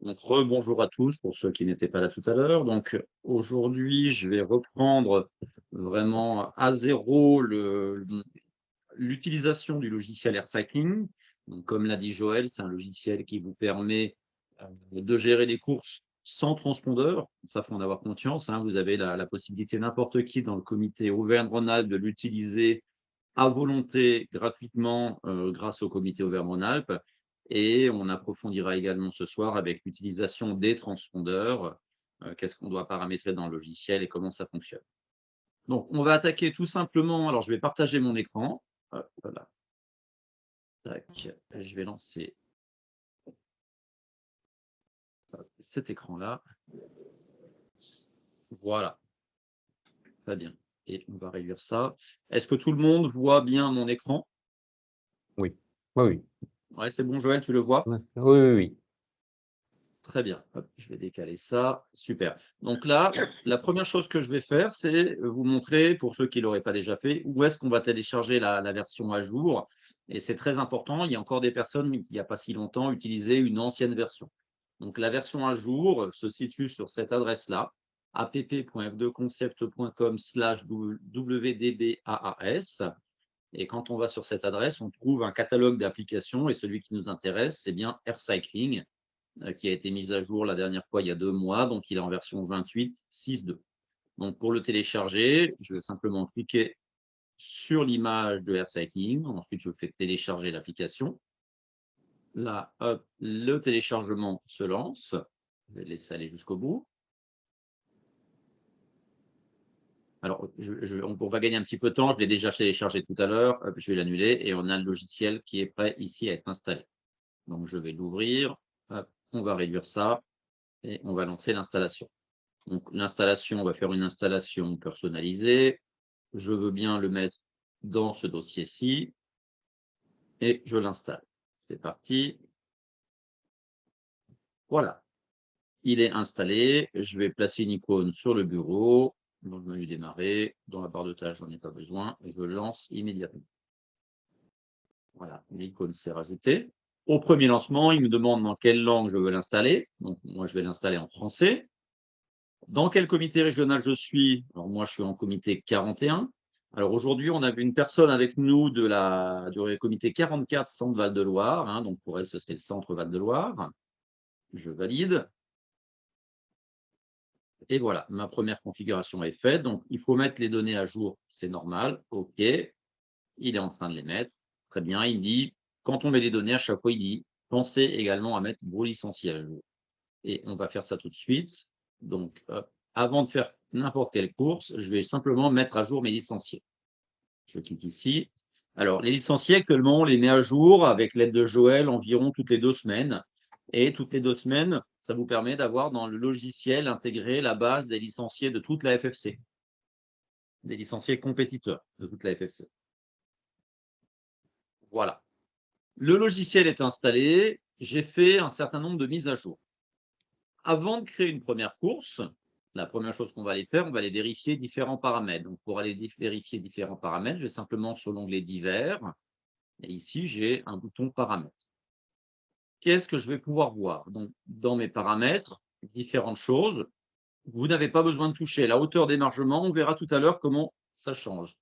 Donc, rebonjour à tous pour ceux qui n'étaient pas là tout à l'heure. Donc, aujourd'hui, je vais reprendre vraiment à zéro l'utilisation du logiciel AirCycling. Donc, comme l'a dit Joël, c'est un logiciel qui vous permet de gérer les courses sans transpondeur. Ça, faut en avoir conscience, hein. Vous avez la possibilité, n'importe qui dans le comité Auvergne-Rhône-Alpes, de l'utiliser à volonté gratuitement grâce au comité Auvergne-Rhône-Alpes. Et on approfondira également ce soir avec l'utilisation des transpondeurs, qu'est-ce qu'on doit paramétrer dans le logiciel et comment ça fonctionne. Donc, on va attaquer tout simplement. Alors, je vais partager mon écran. Hop, voilà. Tac. Je vais lancer cet écran-là. Voilà. Très bien. Et on va réduire ça. Est-ce que tout le monde voit bien mon écran? Oui, oui, oui. Ouais, c'est bon, Joël, tu le vois? Oui, oui, oui. Très bien. Hop, je vais décaler ça. Super. Donc là, la première chose que je vais faire, c'est vous montrer, pour ceux qui ne l'auraient pas déjà fait, où est-ce qu'on va télécharger la version à jour. Et c'est très important. Il y a encore des personnes qui, il n'y a pas si longtemps, utilisaient une ancienne version. Donc la version à jour se situe sur cette adresse-là, app.f2concept.com/wdbaas. Et quand on va sur cette adresse, on trouve un catalogue d'applications. Et celui qui nous intéresse, c'est bien AirCycling, qui a été mise à jour la dernière fois il y a 2 mois, donc il est en version 28.6.2. Donc pour le télécharger, je vais simplement cliquer sur l'image de AirCycling. Ensuite, je fais télécharger l'application. Là, hop, le téléchargement se lance. Je vais laisser aller jusqu'au bout. Alors, on va gagner un petit peu de temps. Je l'ai déjà téléchargé tout à l'heure. Je vais l'annuler et on a le logiciel qui est prêt ici à être installé. Donc, je vais l'ouvrir. On va réduire ça et on va lancer l'installation. Donc, l'installation, on va faire une installation personnalisée. Je veux bien le mettre dans ce dossier-ci et je l'installe. C'est parti. Voilà, il est installé. Je vais placer une icône sur le bureau, dans le menu démarrer. Dans la barre de tâches, j'en ai pas besoin. Et je lance immédiatement. Voilà, l'icône s'est rajoutée. Au premier lancement, il me demande dans quelle langue je veux l'installer. Donc, moi, je vais l'installer en français. Dans quel comité régional je suis? Alors moi, je suis en comité 41. Alors aujourd'hui, on avait une personne avec nous du comité 44 Centre Val-de-Loire, hein, donc pour elle, ce serait le Centre Val-de-Loire. Je valide. Et voilà, ma première configuration est faite. Donc, il faut mettre les données à jour, c'est normal. OK. Il est en train de les mettre. Très bien. Il me dit, quand on met les données, à chaque fois, il dit, pensez également à mettre vos licenciés à jour. Et on va faire ça tout de suite. Donc, hop, avant de faire n'importe quelle course, je vais simplement mettre à jour mes licenciés. Je clique ici. Alors, les licenciés, actuellement, on les met à jour avec l'aide de Joël environ toutes les 2 semaines. Et toutes les 2 semaines, ça vous permet d'avoir dans le logiciel intégré la base des licenciés de toute la FFC, des licenciés compétiteurs de toute la FFC. Voilà. Le logiciel est installé. J'ai fait un certain nombre de mises à jour. Avant de créer une première course, la première chose qu'on va aller faire, on va aller vérifier différents paramètres. Donc, pour aller vérifier différents paramètres, je vais simplement sur l'onglet divers. Et ici, j'ai un bouton paramètres. Qu'est-ce que je vais pouvoir voir? Donc, dans mes paramètres, différentes choses. Vous n'avez pas besoin de toucher la hauteur d'émargement. On verra tout à l'heure comment ça change.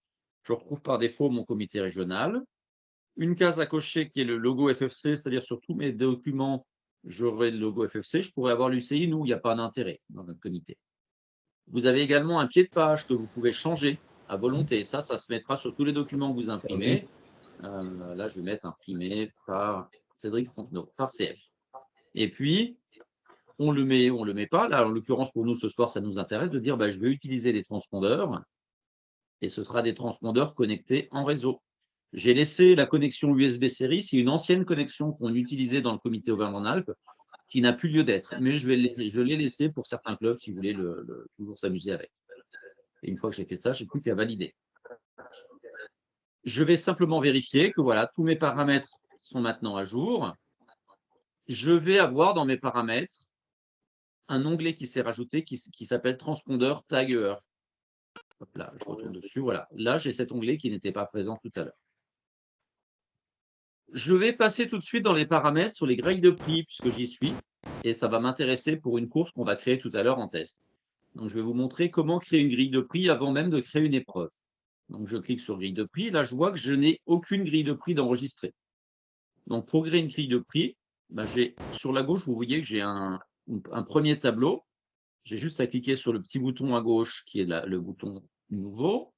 Je retrouve par défaut mon comité régional. Une case à cocher qui est le logo FFC, c'est-à-dire sur tous mes documents, j'aurai le logo FFC. Je pourrais avoir l'UCI, nous, il n'y a pas d'intérêt dans notre comité. Vous avez également un pied de page que vous pouvez changer à volonté. Ça se mettra sur tous les documents que vous imprimez. Là, je vais mettre imprimé par Cédric Fontenot, par CF. Et puis, on le met pas. Là, en l'occurrence, pour nous, ce soir, ça nous intéresse de dire, bah, je vais utiliser des transpondeurs et ce sera des transpondeurs connectés en réseau. J'ai laissé la connexion USB série. C'est une ancienne connexion qu'on utilisait dans le comité Auvergne-Rhône-Alpes qui n'a plus lieu d'être. Mais je l'ai laissé pour certains clubs si vous voulez toujours s'amuser avec. Et une fois que j'ai fait ça, je n'ai plus qu'à valider. Je vais simplement vérifier que voilà, tous mes paramètres sont maintenant à jour. Je vais avoir dans mes paramètres un onglet qui s'est rajouté qui s'appelle transpondeur Tagger. Hop là, je retourne dessus. Voilà. Là, j'ai cet onglet qui n'était pas présent tout à l'heure. Je vais passer tout de suite dans les paramètres sur les grilles de prix, puisque j'y suis. et ça va m'intéresser pour une course qu'on va créer tout à l'heure en test. Donc, je vais vous montrer comment créer une grille de prix avant même de créer une épreuve. Donc, je clique sur grille de prix. Là, je vois que je n'ai aucune grille de prix d'enregistrer. Donc, pour créer une grille de prix, ben, sur la gauche, vous voyez que j'ai un premier tableau. J'ai juste à cliquer sur le petit bouton à gauche qui est le bouton nouveau.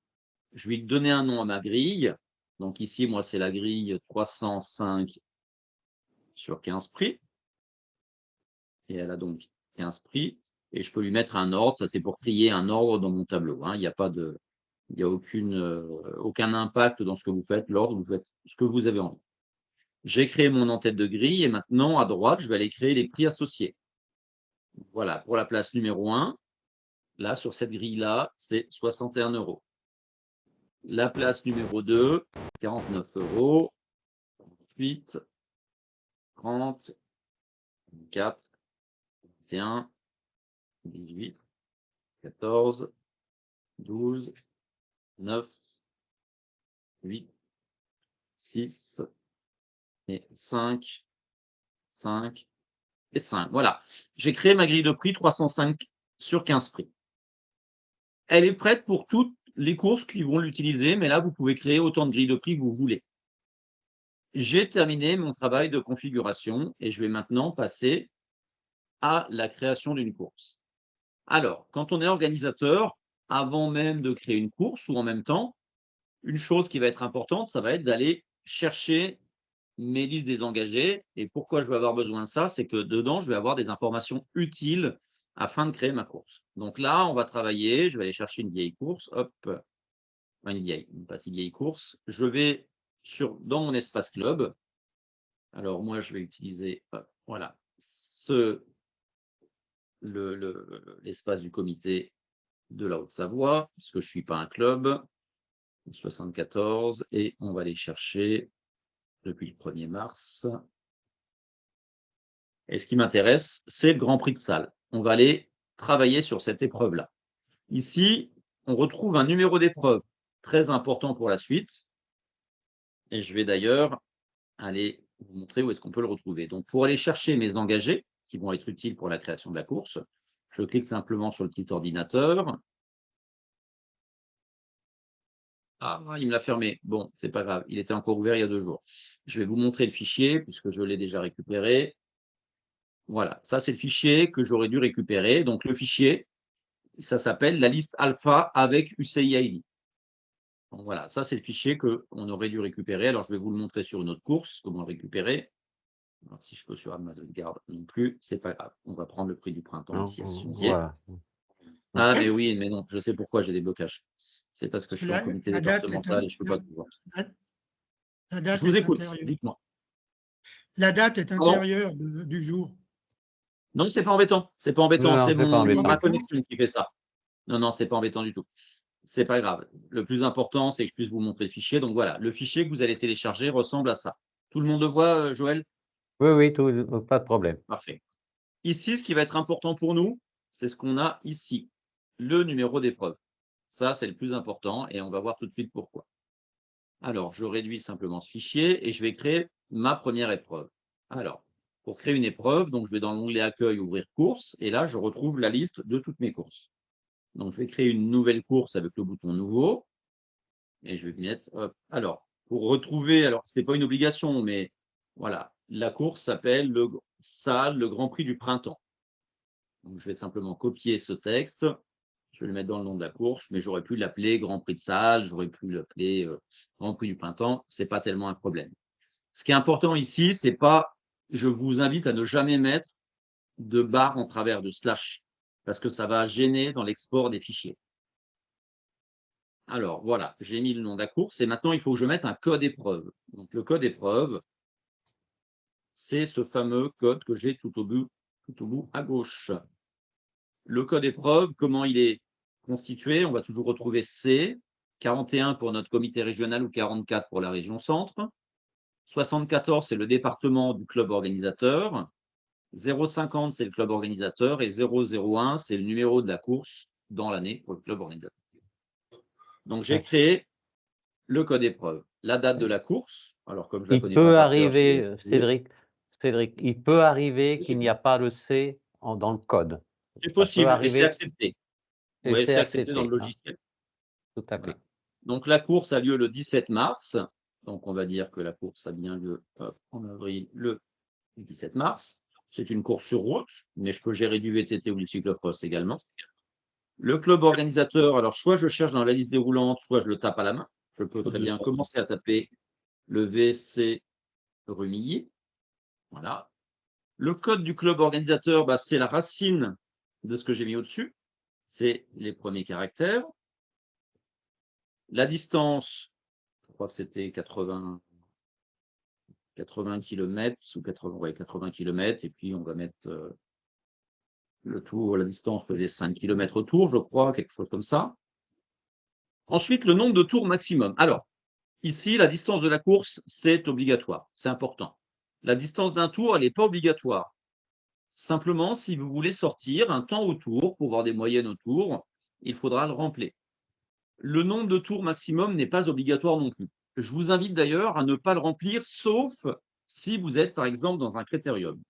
Je vais donner un nom à ma grille. Donc ici, moi, c'est la grille 305 sur 15 prix. Et elle a donc 15 prix. Et je peux lui mettre un ordre. Ça, c'est pour créer un ordre dans mon tableau. Hein. Il n'y a aucun impact dans ce que vous faites. L'ordre, vous faites ce que vous avez envie. J'ai créé mon en-tête de grille. Et maintenant, à droite, je vais aller créer les prix associés. Voilà, pour la place numéro 1, là, sur cette grille-là, c'est 61 €. La place numéro 2, 49 €. 8, 30, 4, 21, 18, 14, 12, 9, 8, 6 et 5, 5 et 5. Voilà, j'ai créé ma grille de prix 305 sur 15 prix. Elle est prête pour toutes les courses qui vont l'utiliser, mais là, vous pouvez créer autant de grilles de prix que vous voulez. J'ai terminé mon travail de configuration et je vais maintenant passer à la création d'une course. Alors, quand on est organisateur, avant même de créer une course ou en même temps, une chose qui va être importante, ça va être d'aller chercher mes listes des engagés. Et pourquoi je vais avoir besoin de ça? C'est que dedans, je vais avoir des informations utiles afin de créer ma course. Donc là, on va travailler. Je vais aller chercher une vieille course. Hop, une vieille, pas si vieille course. Je vais dans mon espace club. Alors moi, je vais utiliser voilà, l'espace du comité de la Haute-Savoie, puisque je ne suis pas un club. 74, et on va aller chercher depuis le 1er mars. Et ce qui m'intéresse, c'est le Grand Prix de Salles. On va aller travailler sur cette épreuve-là. Ici, on retrouve un numéro d'épreuve très important pour la suite. Et je vais d'ailleurs aller vous montrer où est-ce qu'on peut le retrouver. Donc, pour aller chercher mes engagés, qui vont être utiles pour la création de la course, je clique simplement sur le petit ordinateur. Ah, il me l'a fermé. Bon, c'est pas grave. Il était encore ouvert il y a 2 jours. Je vais vous montrer le fichier puisque je l'ai déjà récupéré. Voilà, ça c'est le fichier que j'aurais dû récupérer. Donc le fichier, ça s'appelle la liste alpha avec UCI ID. Donc voilà, ça c'est le fichier qu'on aurait dû récupérer. Alors je vais vous le montrer sur une autre course, comment le récupérer. Alors, si je peux sur Amazon Garde non plus, c'est pas grave. On va prendre le prix du printemps Non, ici à Sionzier. voilà. Ah, mais oui, mais non, je sais pourquoi j'ai des blocages. C'est parce que je suis en comité départemental et je ne peux pas tout voir. La date Je vous est écoute, intérieure. dites-moi. La date est Pardon? intérieure du jour. Non, c'est pas embêtant. C'est pas embêtant. Non, C'est c'est pas embêtant. ma connexion qui fait ça. Non, non, c'est pas embêtant du tout. C'est pas grave. Le plus important, c'est que je puisse vous montrer le fichier. Donc voilà, le fichier que vous allez télécharger ressemble à ça. Tout le monde le voit, Joël? Oui, oui, pas de problème. Parfait. Ici, ce qui va être important pour nous, c'est ce qu'on a ici, le numéro d'épreuve. Ça, c'est le plus important et on va voir tout de suite pourquoi. Alors, je réduis simplement ce fichier et je vais créer ma première épreuve. Alors, pour créer une épreuve, donc je vais dans l'onglet Accueil, Ouvrir course, et là, je retrouve la liste de toutes mes courses. Donc, je vais créer une nouvelle course avec le bouton Nouveau, et je vais mettre, hop. Alors, pour retrouver, alors, ce n'est pas une obligation, mais voilà, la course s'appelle le Grand Prix du Printemps. Donc, je vais simplement copier ce texte, je vais le mettre dans le nom de la course, mais j'aurais pu l'appeler Grand Prix de Salles, j'aurais pu l'appeler Grand Prix du Printemps, ce n'est pas tellement un problème. Ce qui est important ici, c'est pas, je vous invite à ne jamais mettre de barre en travers, de slash, parce que ça va gêner dans l'export des fichiers. Alors, voilà, j'ai mis le nom de la course et maintenant, il faut que je mette un code épreuve. Donc, le code épreuve, c'est ce fameux code que j'ai tout au bout à gauche. Le code épreuve, comment il est constitué? On va toujours retrouver C, 41 pour notre comité régional ou 44 pour la région centre. 74, c'est le département du club organisateur. 0,50, c'est le club organisateur. Et 0,01, c'est le numéro de la course dans l'année pour le club organisateur. Donc, j'ai créé le code épreuve. La date de la course, alors comme je la Il connais pas peut par cœur, arriver, Cédric, Cédric, il peut arriver qu'il n'y a pas le C dans le code. C'est Ça possible peut et c'est arriver accepté. et Oui, c'est c'est accepté dans le accepté, hein, logiciel. tout à Voilà. fait. Donc, la course a lieu le 17 mars. Donc, on va dire que la course a bien lieu en avril, le 17 mars. C'est une course sur route, mais je peux gérer du VTT ou du cyclocross également. Le club organisateur, alors soit je cherche dans la liste déroulante, soit je le tape à la main. Je peux très bien commencer à taper le VSC Rumilly. Voilà. Le code du club organisateur, bah, c'est la racine de ce que j'ai mis au-dessus. C'est les premiers caractères. La distance, je crois que c'était 80 km ou 80 km. Et puis, on va mettre le tour, la distance peut être 5 km autour, je crois, quelque chose comme ça. Ensuite, le nombre de tours maximum. Alors, ici, la distance de la course, c'est obligatoire. C'est important. La distance d'un tour, elle n'est pas obligatoire. Simplement, si vous voulez sortir un temps autour, pour voir des moyennes autour, il faudra le remplir. Le nombre de tours maximum n'est pas obligatoire non plus. Je vous invite d'ailleurs à ne pas le remplir, sauf si vous êtes, par exemple, dans un critérium.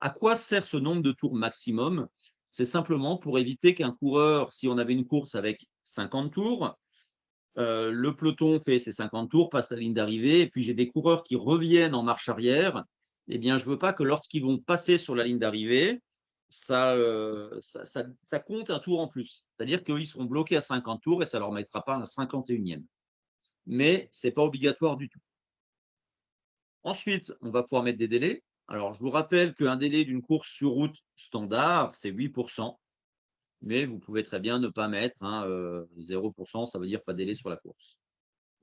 À quoi sert ce nombre de tours maximum? C'est simplement pour éviter qu'un coureur, si on avait une course avec 50 tours, le peloton fait ses 50 tours, passe la ligne d'arrivée, et puis j'ai des coureurs qui reviennent en marche arrière. Eh bien, je ne veux pas que lorsqu'ils vont passer sur la ligne d'arrivée, ça compte un tour en plus. C'est-à-dire qu'ils seront bloqués à 50 tours et ça ne leur mettra pas un 51e. Mais ce n'est pas obligatoire du tout. Ensuite, on va pouvoir mettre des délais. Alors, je vous rappelle qu'un délai d'une course sur route standard, c'est 8%. Mais vous pouvez très bien ne pas mettre 0%, ça veut dire pas de délai sur la course.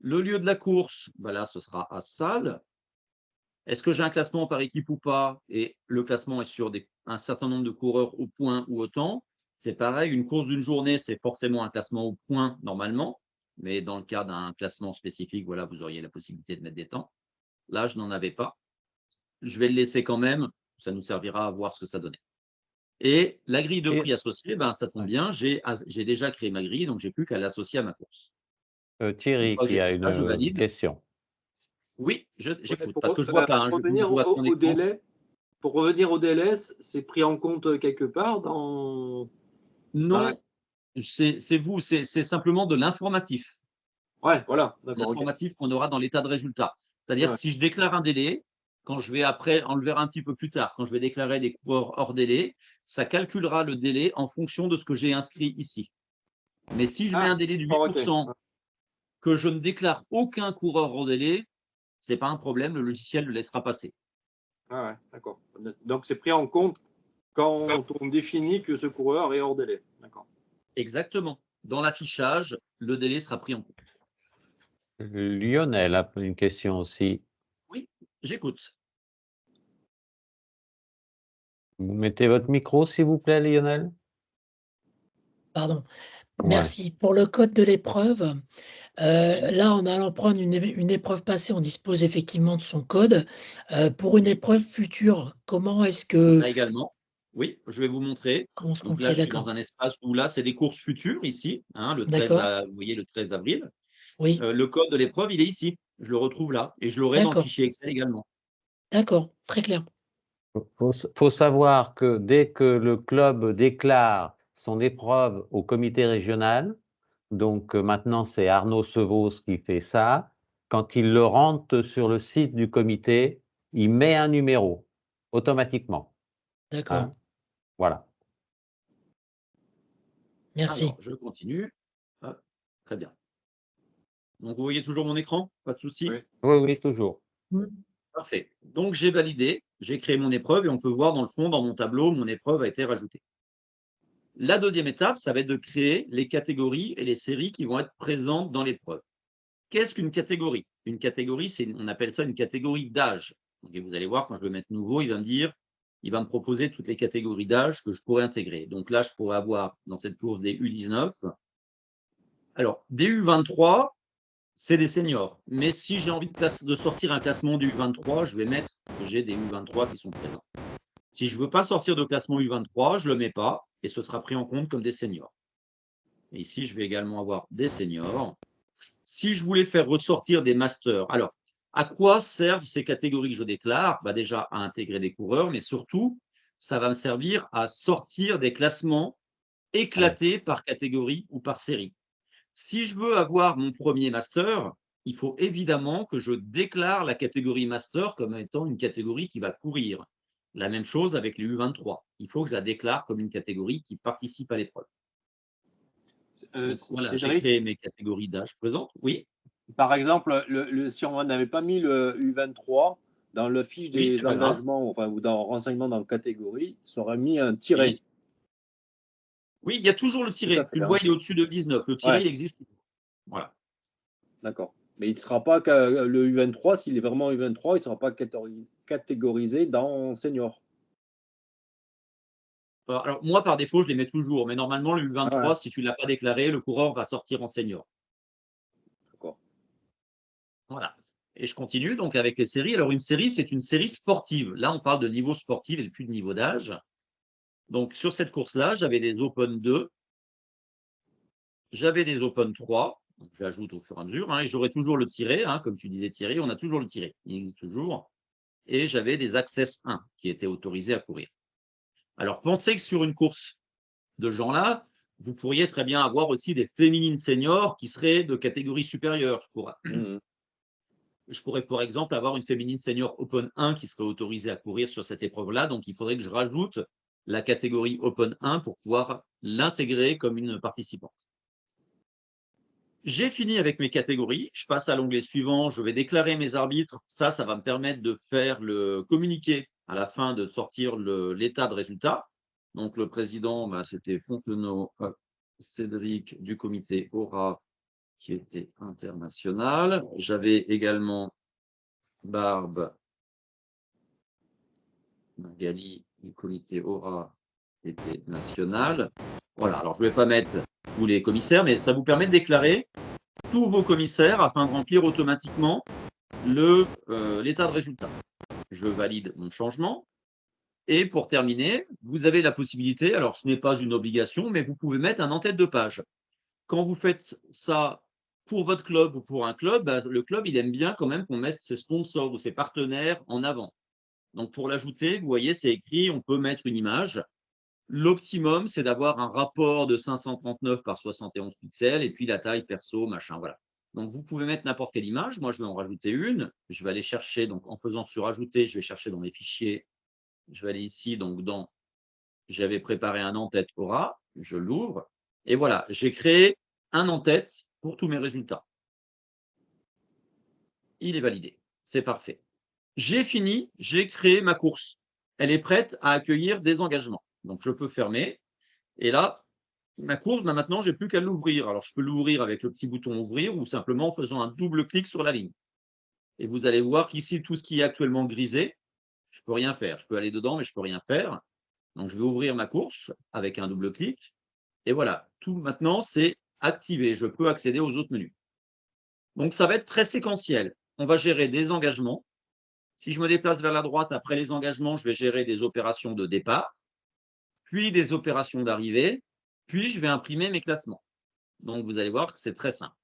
Le lieu de la course, bah là, ce sera à Salles. Est-ce que j'ai un classement par équipe ou pas? Et le classement est sur un certain nombre de coureurs au point ou au temps. C'est pareil, une course d'une journée, c'est forcément un classement au point normalement. Mais dans le cas d'un classement spécifique, voilà, vous auriez la possibilité de mettre des temps. Là, je n'en avais pas. Je vais le laisser quand même. Ça nous servira à voir ce que ça donnait. Et la grille de prix associée, ben, ça tombe bien. J'ai déjà créé ma grille, donc je n'ai plus qu'à l'associer à ma course. Une Thierry fois que qui j'ai a fait ça, je une valide. question. Oui, Ouais, j'écoute, parce que je ne vois pas, pour je revenir vois ton au écran. délai, pour revenir au délai, c'est pris en compte quelque part dans la... Non, c'est vous, c'est simplement de l'informatif. Ouais, voilà, d'accord, ok. L'informatif qu'on aura dans l'état de résultat. C'est-à-dire, Ouais. si je déclare un délai, quand je vais après, on le verra un petit peu plus tard, quand je vais déclarer des coureurs hors délai, ça calculera le délai en fonction de ce que j'ai inscrit ici. Mais si je mets un délai de d'accord, 8%, ok. que je ne déclare aucun coureur hors délai, ce n'est pas un problème, le logiciel le laissera passer. Ah ouais, d'accord. Donc c'est pris en compte quand on définit que ce coureur est hors délai. D'accord. Exactement. Dans l'affichage, le délai sera pris en compte. Lionel a une question aussi. Oui, j'écoute. Vous mettez votre micro, s'il vous plaît, Lionel? Pardon. Ouais. Merci. Pour le code de l'épreuve, là, en allant prendre une épreuve passée, on dispose effectivement de son code. Pour une épreuve future, comment est-ce que Là également. Oui, je vais vous montrer. comment Donc on là, fait? je suis dans D'accord. un espace où là, c'est des courses futures ici, le 13 D'accord. vous voyez le 13 avril. Oui, Le code de l'épreuve, il est ici. Je le retrouve là et je l'aurai dans le d'accord. fichier Excel également. D'accord, très clair. Faut savoir que dès que le club déclare son épreuve au comité régional, donc maintenant c'est Arnaud Sevos qui fait ça, quand il le rentre sur le site du comité, il met un numéro automatiquement. D'accord. Hein? Voilà. Merci. Alors, je continue. Hop, très bien. Donc, vous voyez toujours mon écran? Pas de souci? Oui. Oui, oui, toujours. Mmh. Parfait. Donc, j'ai validé, j'ai créé mon épreuve et on peut voir dans le fond, dans mon tableau, mon épreuve a été rajoutée. La deuxième étape, ça va être de créer les catégories et les séries qui vont être présentes dans l'épreuve. Qu'est-ce qu'une catégorie? Une catégorie, on appelle ça une catégorie d'âge. Vous allez voir, quand je vais mettre nouveau, il va me proposer toutes les catégories d'âge que je pourrais intégrer. Donc là, je pourrais avoir dans cette course des U19. Alors, des U23, c'est des seniors. Mais si j'ai envie de sortir un classement du U23, je vais mettre que j'ai des U23 qui sont présents. Si je ne veux pas sortir de classement U23, je ne le mets pas et ce sera pris en compte comme des seniors. Et ici, je vais également avoir des seniors. Si je voulais faire ressortir des masters, alors, À quoi servent ces catégories que je déclare? Bah déjà, à intégrer des coureurs, mais surtout, ça va me servir à sortir des classements éclatés par catégorie ou par série. Si je veux avoir mon premier master, il faut évidemment que je déclare la catégorie master comme étant une catégorie qui va courir. La même chose avec les U23. Il faut que je la déclare comme une catégorie qui participe à l'épreuve. Donc voilà, j'ai Cédric, créé mes catégories d'âge présentes. Oui, par exemple, si on n'avait pas mis le U23 dans la fiche oui, c'est des pas grave. engagements, enfin, ou dans renseignement dans la catégorie, ça aurait mis un tiret. Oui. Oui, il y a toujours le Tout à tiret. fait, Tu le hein. vois, il est au-dessus de 19. Le tiret, Ouais, il existe toujours. Voilà. d'accord. Mais il ne sera pas le U23, s'il est vraiment U23, il ne sera pas catégorisé dans senior. Alors, moi, par défaut, je les mets toujours. Mais normalement, le Ah ouais, U23, si tu ne l'as pas déclaré, le coureur va sortir en senior. d'accord. Voilà. Et je continue donc avec les séries. Alors, une série, c'est une série sportive. Là, on parle de niveau sportif et plus de niveau d'âge. Donc, sur cette course-là, j'avais des Open 2, j'avais des Open 3. Donc, j'ajoute au fur et à mesure. Hein, et j'aurai toujours le tiret. Hein, comme tu disais, Thierry, on a toujours le tiret. Il existe toujours. Et j'avais des Access 1 qui étaient autorisés à courir. Alors, pensez que sur une course de ce genre-là, vous pourriez très bien avoir aussi des féminines seniors qui seraient de catégorie supérieure. Mhm. Je pourrais, par exemple, avoir une féminine senior Open 1 qui serait autorisée à courir sur cette épreuve-là. Donc, il faudrait que je rajoute la catégorie Open 1 pour pouvoir l'intégrer comme une participante. J'ai fini avec mes catégories. Je passe à l'onglet suivant. Je vais déclarer mes arbitres. Ça va me permettre de faire le communiqué à la fin, de sortir l'état de résultat. Donc, le président, c'était Fontenot, Cédric du comité Aura, qui était international. J'avais également Barbe, Magali du comité Aura, qui était national. Voilà, alors je ne vais pas mettre tous les commissaires, mais ça vous permet de déclarer tous vos commissaires afin de remplir automatiquement l'état de résultat. Je valide mon changement. Et pour terminer, vous avez la possibilité, alors ce n'est pas une obligation, mais vous pouvez mettre un en-tête de page. Quand vous faites ça pour votre club ou pour un club, le club, il aime bien quand même qu'on mette ses sponsors ou ses partenaires en avant. Donc, pour l'ajouter, vous voyez, c'est écrit, on peut mettre une image. L'optimum, c'est d'avoir un rapport de 539 par 71 pixels et puis la taille perso, machin, voilà. Donc, vous pouvez mettre n'importe quelle image. Moi, je vais en rajouter une. Je vais aller chercher, donc en faisant sur ajouter, je vais chercher dans mes fichiers. Je vais aller ici, donc j'avais préparé un en-tête Aura. Je l'ouvre. Et voilà, j'ai créé un en-tête pour tous mes résultats. Il est validé. C'est parfait. J'ai fini, j'ai créé ma course. Elle est prête à accueillir des engagements. Donc, je peux fermer. Et là, ma course, maintenant, je n'ai plus qu'à l'ouvrir. Alors, je peux l'ouvrir avec le petit bouton ouvrir ou simplement en faisant un double clic sur la ligne. Et vous allez voir qu'ici, tout ce qui est actuellement grisé, je ne peux rien faire. Je peux aller dedans, mais je ne peux rien faire. Donc, je vais ouvrir ma course avec un double clic. Et voilà, tout maintenant, c'est activé. Je peux accéder aux autres menus. Donc, ça va être très séquentiel. On va gérer des engagements. Si je me déplace vers la droite, après les engagements, je vais gérer des opérations de départ, puis des opérations d'arrivée, puis je vais imprimer mes classements. Donc, vous allez voir que c'est très simple.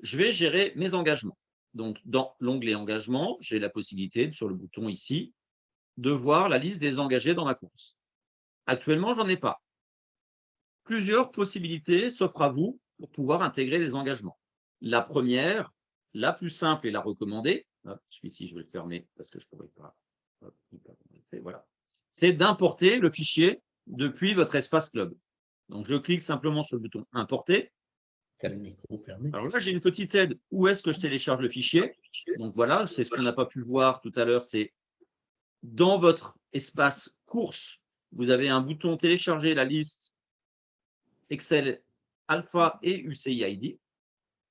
Je vais gérer mes engagements. Donc, dans l'onglet engagement, j'ai la possibilité, sur le bouton ici, de voir la liste des engagés dans ma course. Actuellement, je n'en ai pas. Plusieurs possibilités s'offrent à vous pour pouvoir intégrer les engagements. La première, la plus simple et la recommandée, celui-ci, je vais le fermer parce que je ne pourrais pas. Voilà. C'est d'importer le fichier depuis votre espace club. Donc, je clique simplement sur le bouton Importer. Alors là, j'ai une petite aide. Où est-ce que je télécharge le fichier? Donc voilà, c'est ce qu'on n'a pas pu voir tout à l'heure. C'est dans votre espace course, vous avez un bouton Télécharger la liste Excel Alpha et UCIID.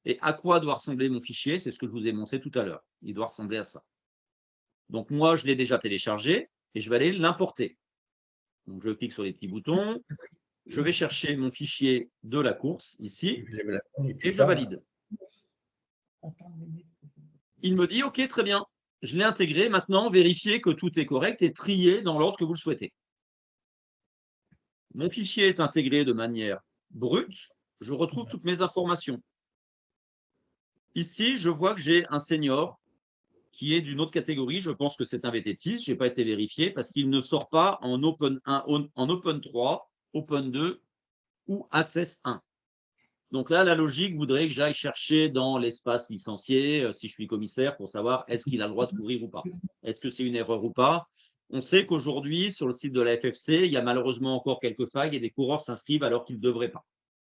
Et à quoi doit ressembler mon fichier? C'est ce que je vous ai montré tout à l'heure. Il doit ressembler à ça. Donc, moi, je l'ai déjà téléchargé et je vais aller l'importer. Donc, je clique sur les petits boutons. Je vais chercher mon fichier de la course ici et je valide. Il me dit « OK, très bien. Je l'ai intégré. Maintenant, vérifiez que tout est correct et triez dans l'ordre que vous le souhaitez. » Mon fichier est intégré de manière brute. Je retrouve toutes mes informations. Ici, je vois que j'ai un senior qui est d'une autre catégorie. Je pense que c'est un VT6, je n'ai pas été vérifié, parce qu'il ne sort pas en Open 1, en Open 3, Open 2 ou Access 1. Donc là, la logique voudrait que j'aille chercher dans l'espace licencié, si je suis commissaire, pour savoir est-ce qu'il a le droit de courir ou pas. Est-ce que c'est une erreur ou pas? On sait qu'aujourd'hui, sur le site de la FFC, il y a malheureusement encore quelques failles et des coureurs s'inscrivent alors qu'ils ne devraient pas.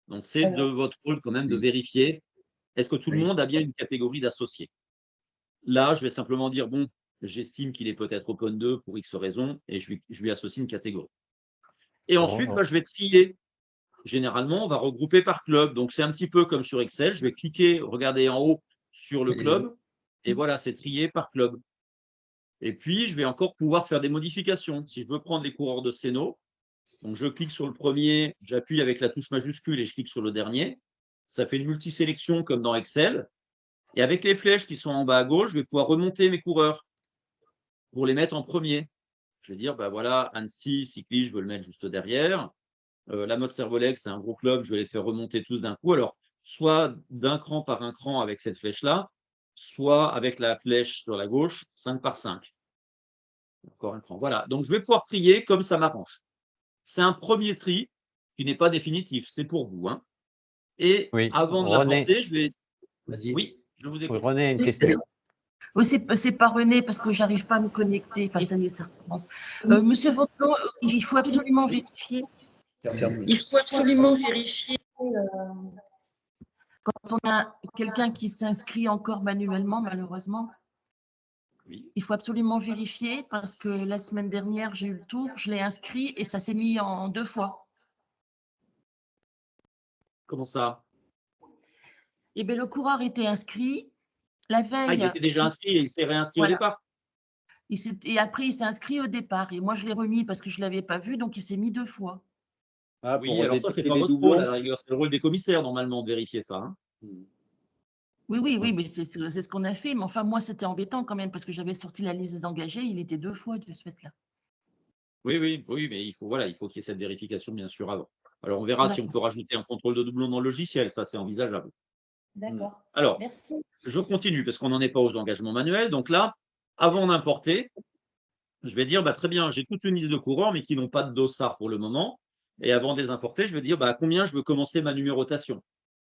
Donc, c'est de votre rôle quand même de vérifier est-ce que tout le monde a bien une catégorie d'associés. Là, je vais simplement dire, bon, j'estime qu'il est peut-être Open 2 pour X raisons et je lui associe une catégorie. Et ensuite, je vais trier. Généralement, on va regrouper par club. Donc, c'est un petit peu comme sur Excel. Je vais cliquer, regarder en haut sur le club. Et voilà, c'est trié par club. Et puis, je vais encore pouvoir faire des modifications. Si je veux prendre les coureurs de Céno, donc je clique sur le premier, j'appuie avec la touche majuscule et je clique sur le dernier. Ça fait une multisélection comme dans Excel. Et avec les flèches qui sont en bas à gauche, je vais pouvoir remonter mes coureurs pour les mettre en premier. Je vais dire, ben voilà, Annecy, cycliste, je veux le mettre juste derrière. La Motte Servolex, c'est un gros club, je vais les faire remonter tous d'un coup. Alors, soit d'un cran par un cran avec cette flèche-là, soit avec la flèche sur la gauche, 5 par 5. Encore un cran. Voilà. Donc, je vais pouvoir trier comme ça m'arrange. C'est un premier tri qui n'est pas définitif, c'est pour vous. Hein. Et avant de l'apporter, je vais. Vas-y. Oui, je vous écoute. René, une question. Oui, c'est pas René parce que j'arrive pas à me connecter. Enfin, ça y est, ça recommence. Monsieur Vaudelon, il faut absolument vérifier. Il faut absolument vérifier. Quand on a quelqu'un qui s'inscrit encore manuellement, malheureusement, Oui. il faut absolument vérifier parce que la semaine dernière, j'ai eu le tour, je l'ai inscrit et ça s'est mis en 2 fois. Comment ça? Eh bien, le coureur était inscrit. La veille. Ah, il était déjà inscrit et il s'est réinscrit au départ. Et après, il s'est inscrit au départ. Et moi, je l'ai remis parce que je ne l'avais pas vu, donc il s'est mis 2 fois. Ah, Oui, pour alors ça, c'est détecter pas les votre doublons. rôle à la rigueur, c'est le rôle des commissaires normalement de vérifier ça. Hein. Oui, mais c'est ce qu'on a fait. Mais enfin, moi, c'était embêtant quand même parce que j'avais sorti la liste des engagés. Il était 2 fois de ce fait-là. Oui, mais il faut qu'il y ait cette vérification bien sûr avant. Alors, on verra si on peut rajouter un contrôle de doublon dans le logiciel. Ça, c'est envisageable. D'accord. Alors, Merci. je continue parce qu'on n'en est pas aux engagements manuels. Donc là, avant d'importer, je vais dire, très bien, j'ai toute une liste de coureurs, mais qui n'ont pas de dossard pour le moment. Et avant de les importer, je vais dire, à combien je veux commencer ma numérotation.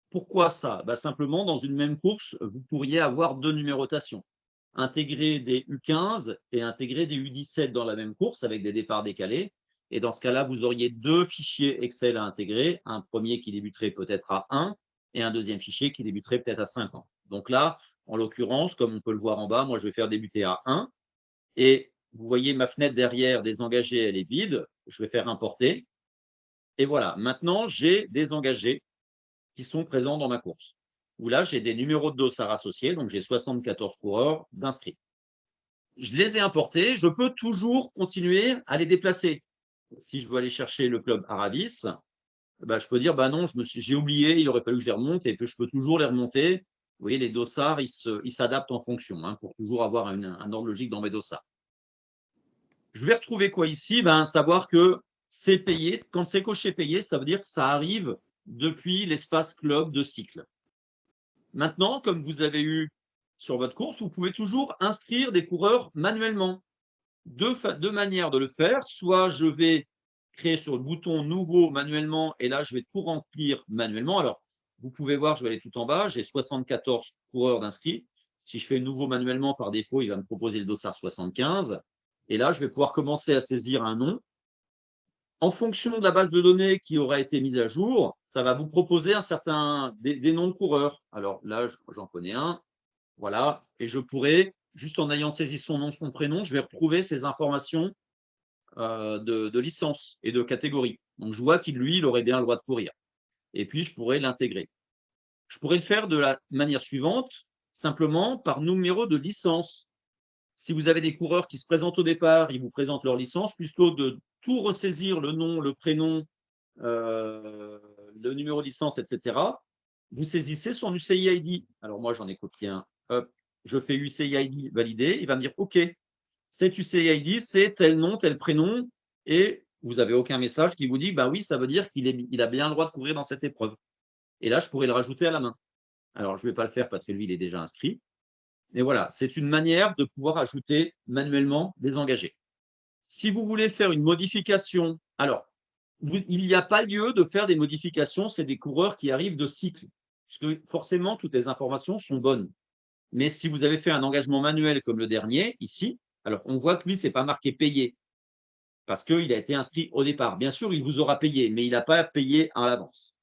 Pourquoi ça? Simplement, dans une même course, vous pourriez avoir 2 numérotations. Intégrer des U15 et intégrer des U17 dans la même course avec des départs décalés. Et dans ce cas-là, vous auriez 2 fichiers Excel à intégrer. Un premier qui débuterait peut-être à 1 et un deuxième fichier qui débuterait peut-être à 50. Donc là, en l'occurrence, comme on peut le voir en bas, moi, je vais faire débuter à 1. Et vous voyez ma fenêtre derrière des engagés, elle est vide. Je vais faire importer. Et voilà, maintenant, j'ai des engagés qui sont présents dans ma course. Où là, j'ai des numéros de dossard associés, donc j'ai 74 coureurs d'inscrits. Je les ai importés, je peux toujours continuer à les déplacer. Si je veux aller chercher le club Aravis, je peux dire, non, j'ai oublié, il aurait fallu que je les remonte, et puis je peux toujours les remonter. Vous voyez, les dossards, ils s'adaptent en fonction, pour toujours avoir un ordre logique dans mes dossards. Je vais retrouver quoi ici? Savoir que c'est payé. Quand c'est coché payé, ça veut dire que ça arrive depuis l'espace club de cycle. Maintenant, comme vous avez eu sur votre course, vous pouvez toujours inscrire des coureurs manuellement. Deux manières de le faire. Soit je vais créer sur le bouton nouveau manuellement et là, je vais tout remplir manuellement. Alors, vous pouvez voir, je vais aller tout en bas, j'ai 74 coureurs d'inscrits. Si je fais nouveau manuellement, par défaut, il va me proposer le dossard 75. Et là, je vais pouvoir commencer à saisir un nom. En fonction de la base de données qui aura été mise à jour, ça va vous proposer des noms de coureurs. Alors là, j'en connais un. Voilà. Et je pourrais, juste en ayant saisi son nom, son prénom, je vais retrouver ces informations de licence et de catégorie. Donc, je vois il aurait bien le droit de courir. Et puis, je pourrais l'intégrer. Je pourrais le faire de la manière suivante, simplement par numéro de licence. Si vous avez des coureurs qui se présentent au départ, ils vous présentent leur licence, plutôt de tout ressaisir, le nom, le prénom, le numéro de licence, etc., vous saisissez son UCI ID. Alors moi, j'en ai copié un. Hop, je fais UCI ID validé. Il va me dire, OK, cet UCI ID, c'est tel nom, tel prénom, et vous n'avez aucun message qui vous dit, oui, ça veut dire qu'il a bien le droit de courir dans cette épreuve. Et là, je pourrais le rajouter à la main. Alors, je ne vais pas le faire parce que lui, il est déjà inscrit. Mais voilà, c'est une manière de pouvoir ajouter manuellement des engagés. Si vous voulez faire une modification, alors, il n'y a pas lieu de faire des modifications, c'est des coureurs qui arrivent de cycle, puisque forcément, toutes les informations sont bonnes. Mais si vous avez fait un engagement manuel comme le dernier, ici, alors on voit que lui, ce n'est pas marqué payé, parce qu'il a été inscrit au départ. Bien sûr, il vous aura payé, mais il n'a pas payé à l'avance.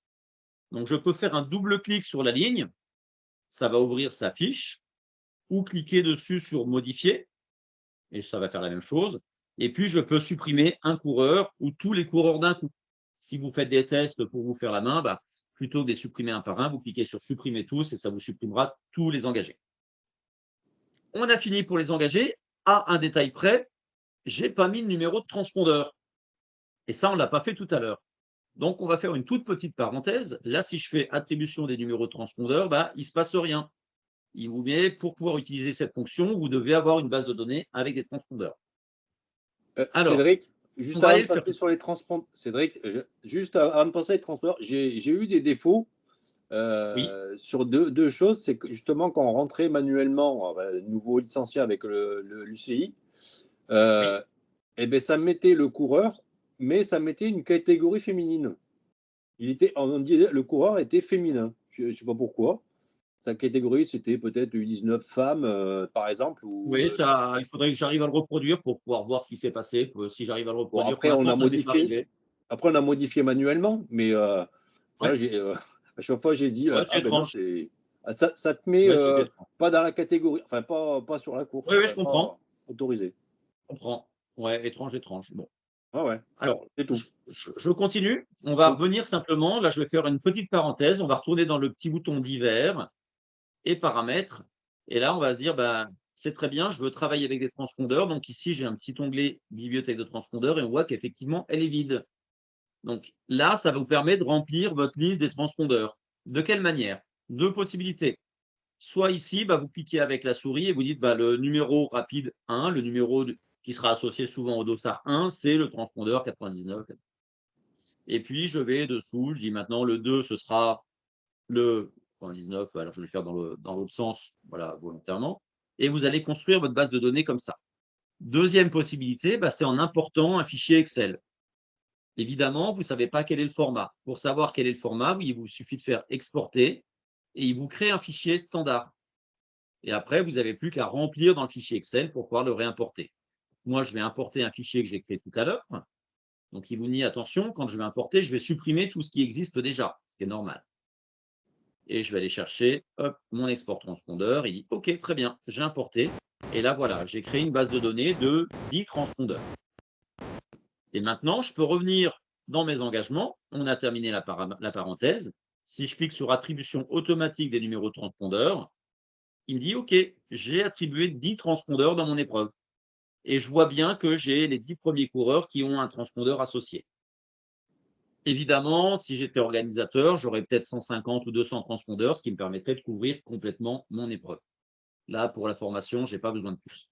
Donc, je peux faire un double clic sur la ligne, ça va ouvrir sa fiche, ou cliquer dessus sur modifier, et ça va faire la même chose. Et puis, je peux supprimer un coureur ou tous les coureurs d'un coup. Si vous faites des tests pour vous faire la main, bah, plutôt que de les supprimer un par un, vous cliquez sur supprimer tous et ça vous supprimera tous les engagés. On a fini pour les engagés. À un détail près, je n'ai pas mis le numéro de transpondeur. Et ça, on ne l'a pas fait tout à l'heure. Donc, on va faire une toute petite parenthèse. Là, si je fais attribution des numéros de transpondeur, bah, il ne se passe rien. Il vous met, pour pouvoir utiliser cette fonction, vous devez avoir une base de données avec des transpondeurs. Alors, Cédric, juste avant de passer sur les transpondeurs, Cédric, juste avant de passer les transpondeurs, j'ai eu des défauts sur deux choses. C'est que justement, quand on rentrait manuellement, nouveau licencié avec l'UCI, eh ben, ça mettait le coureur, mais ça mettait une catégorie féminine. On disait le coureur était féminin. Je ne sais pas pourquoi. Sa catégorie, c'était peut-être U19 femmes, par exemple. Oui, ça, il faudrait que j'arrive à le reproduire pour pouvoir voir ce qui s'est passé. Si j'arrive à le reproduire, bon, après, on a modifié manuellement, mais à chaque fois, j'ai dit c'est étrange. Ça te met pas dans la catégorie, enfin, pas sur la course. Oui, je comprends. Autorisé. Je comprends. Ouais, étrange. Bon. Ouais. Alors, c'est tout. Je continue. On va revenir simplement. Là, je vais faire une petite parenthèse. On va retourner dans le petit bouton divers et paramètres. Et là, on va se dire, c'est très bien, je veux travailler avec des transpondeurs. Donc ici, j'ai un petit onglet bibliothèque de transpondeurs et on voit qu'effectivement, elle est vide. Donc là, ça vous permet de remplir votre liste des transpondeurs. De quelle manière? Deux possibilités. Soit ici, vous cliquez avec la souris et vous dites le numéro rapide 1, le numéro qui sera associé souvent au dossard 1, c'est le transpondeur 99. Et puis, je vais dessous, je dis maintenant le 2, ce sera le 99. Alors, je vais le faire dans l'autre sens, voilà, volontairement. Et vous allez construire votre base de données comme ça. Deuxième possibilité, c'est en important un fichier Excel. Évidemment, vous ne savez pas quel est le format. Pour savoir quel est le format, il vous suffit de faire exporter et il vous crée un fichier standard. Et après, vous n'avez plus qu'à remplir dans le fichier Excel pour pouvoir le réimporter. Moi, je vais importer un fichier que j'ai créé tout à l'heure. Donc, il vous dit, attention, quand je vais importer, je vais supprimer tout ce qui existe déjà, ce qui est normal. Et je vais aller chercher mon export transpondeur. Il dit, OK, très bien, j'ai importé. Et là, voilà, j'ai créé une base de données de 10 transpondeurs. Et maintenant, je peux revenir dans mes engagements. On a terminé la parenthèse. Si je clique sur attribution automatique des numéros de transpondeurs, il me dit, OK, j'ai attribué 10 transpondeurs dans mon épreuve. Et je vois bien que j'ai les 10 premiers coureurs qui ont un transpondeur associé. Évidemment, si j'étais organisateur, j'aurais peut-être 150 ou 200 transpondeurs, ce qui me permettrait de couvrir complètement mon épreuve. Là, pour la formation, je n'ai pas besoin de plus.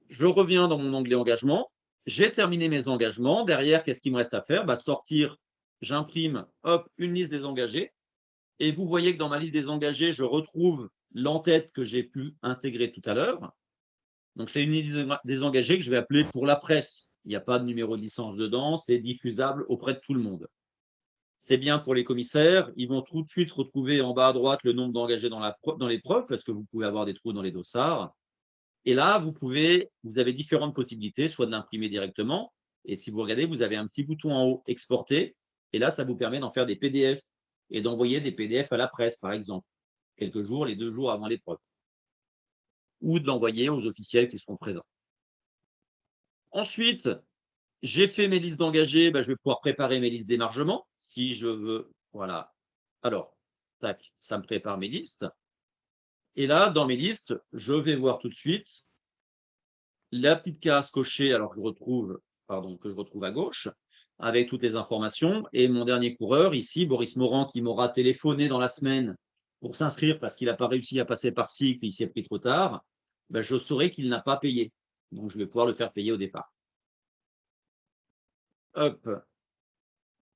Je reviens dans mon onglet engagement. J'ai terminé mes engagements. Derrière, qu'est-ce qu'il me reste à faire? Sortir, j'imprime une liste des engagés. Et vous voyez que dans ma liste des engagés, je retrouve l'entête que j'ai pu intégrer tout à l'heure. Donc, c'est une liste des engagés que je vais appeler pour la presse. Il n'y a pas de numéro de licence dedans, c'est diffusable auprès de tout le monde. C'est bien pour les commissaires. Ils vont tout de suite retrouver en bas à droite le nombre d'engagés dans l'épreuve parce que vous pouvez avoir des trous dans les dossards. Et là, vous avez différentes possibilités, soit de l'imprimer directement. Et si vous regardez, vous avez un petit bouton en haut, exporter. Et là, ça vous permet d'en faire des PDF et d'envoyer des PDF à la presse, par exemple, quelques jours, les 2 jours avant l'épreuve. Ou de l'envoyer aux officiels qui seront présents. Ensuite, j'ai fait mes listes d'engagés, je vais pouvoir préparer mes listes d'émargement. Si je veux, voilà. Alors, tac, ça me prépare mes listes. Et là, dans mes listes, je vais voir tout de suite la petite case cochée, alors que je retrouve à gauche, avec toutes les informations. Et mon dernier coureur, ici, Boris Morand, qui m'aura téléphoné dans la semaine pour s'inscrire parce qu'il n'a pas réussi à passer par cycle, il s'y est pris trop tard, je saurai qu'il n'a pas payé. Donc, je vais pouvoir le faire payer au départ. Hop.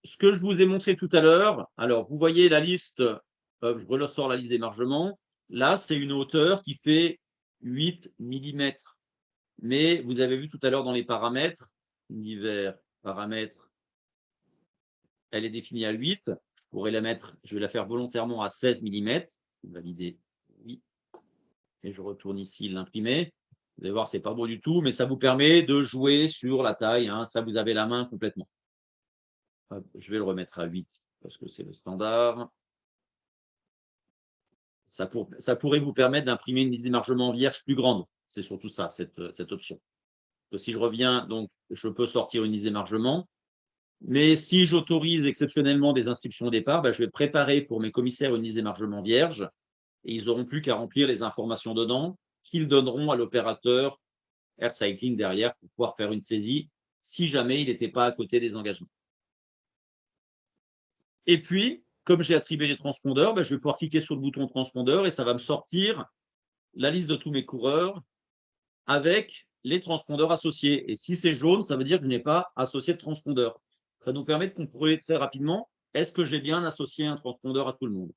Ce que je vous ai montré tout à l'heure, alors vous voyez la liste, je ressors la liste d'émargement. Là, c'est une hauteur qui fait 8 mm. Mais vous avez vu tout à l'heure dans les paramètres, divers paramètres, elle est définie à 8. Je pourrais la mettre, je vais la faire volontairement à 16 mm. Valider, oui. Et je retourne ici l'imprimer. Vous allez voir, c'est pas beau du tout, mais ça vous permet de jouer sur la taille. Hein. Ça, vous avez la main complètement. Hop, je vais le remettre à 8 parce que c'est le standard. Ça pourrait vous permettre d'imprimer une liste d'émargement vierge plus grande. C'est surtout ça, cette option. Donc, si je reviens, donc, je peux sortir une liste d'émargement. Mais si j'autorise exceptionnellement des inscriptions au départ, ben, je vais préparer pour mes commissaires une liste d'émargement vierge et ils n'auront plus qu'à remplir les informations dedans qu'ils donneront à l'opérateur AirCycling derrière pour pouvoir faire une saisie si jamais il n'était pas à côté des engagements. Et puis, comme j'ai attribué les transpondeurs, ben, je vais pouvoir cliquer sur le bouton transpondeur et ça va me sortir la liste de tous mes coureurs avec les transpondeurs associés. Et si c'est jaune, ça veut dire que je n'ai pas associé de transpondeur. Ça nous permet de contrôler très rapidement, est-ce que j'ai bien associé un transpondeur à tout le monde?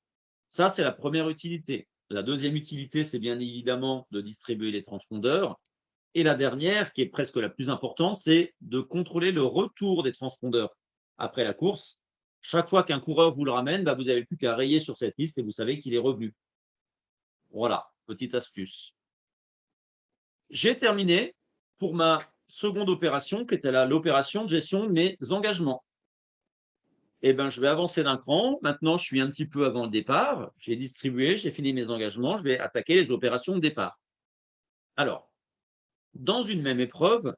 Ça, c'est la première utilité. La deuxième utilité, c'est bien évidemment de distribuer les transpondeurs. Et la dernière, qui est presque la plus importante, c'est de contrôler le retour des transpondeurs après la course. Chaque fois qu'un coureur vous le ramène, bah, vous n'avez plus qu'à rayer sur cette liste et vous savez qu'il est revenu. Voilà, petite astuce. J'ai terminé pour ma seconde opération, qui était l'opération de gestion de mes engagements. Eh ben, je vais avancer d'un cran. Maintenant, je suis un petit peu avant le départ. J'ai distribué, j'ai fini mes engagements. Je vais attaquer les opérations de départ. Alors, dans une même épreuve,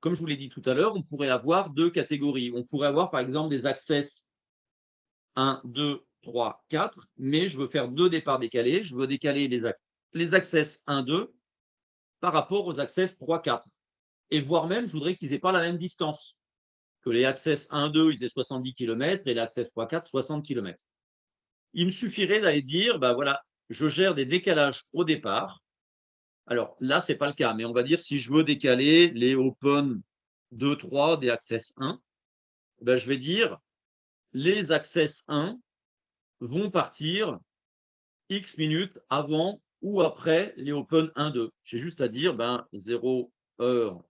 comme je vous l'ai dit tout à l'heure, on pourrait avoir deux catégories. On pourrait avoir, par exemple, des access 1, 2, 3, 4, mais je veux faire deux départs décalés. Je veux décaler les access 1, 2 par rapport aux access 3, 4. Et voire même, je voudrais qu'ils n'aient pas la même distance. Que les access 1, 2, ils aient 70 km et les access 3, 4, 60 km. Il me suffirait d'aller dire, bah voilà, je gère des décalages au départ. Alors là, ce n'est pas le cas, mais on va dire si je veux décaler les Open 2, 3 des Access 1, ben, je vais dire les Access 1 vont partir X minutes avant ou après les Open 1, 2. J'ai juste à dire 0 heure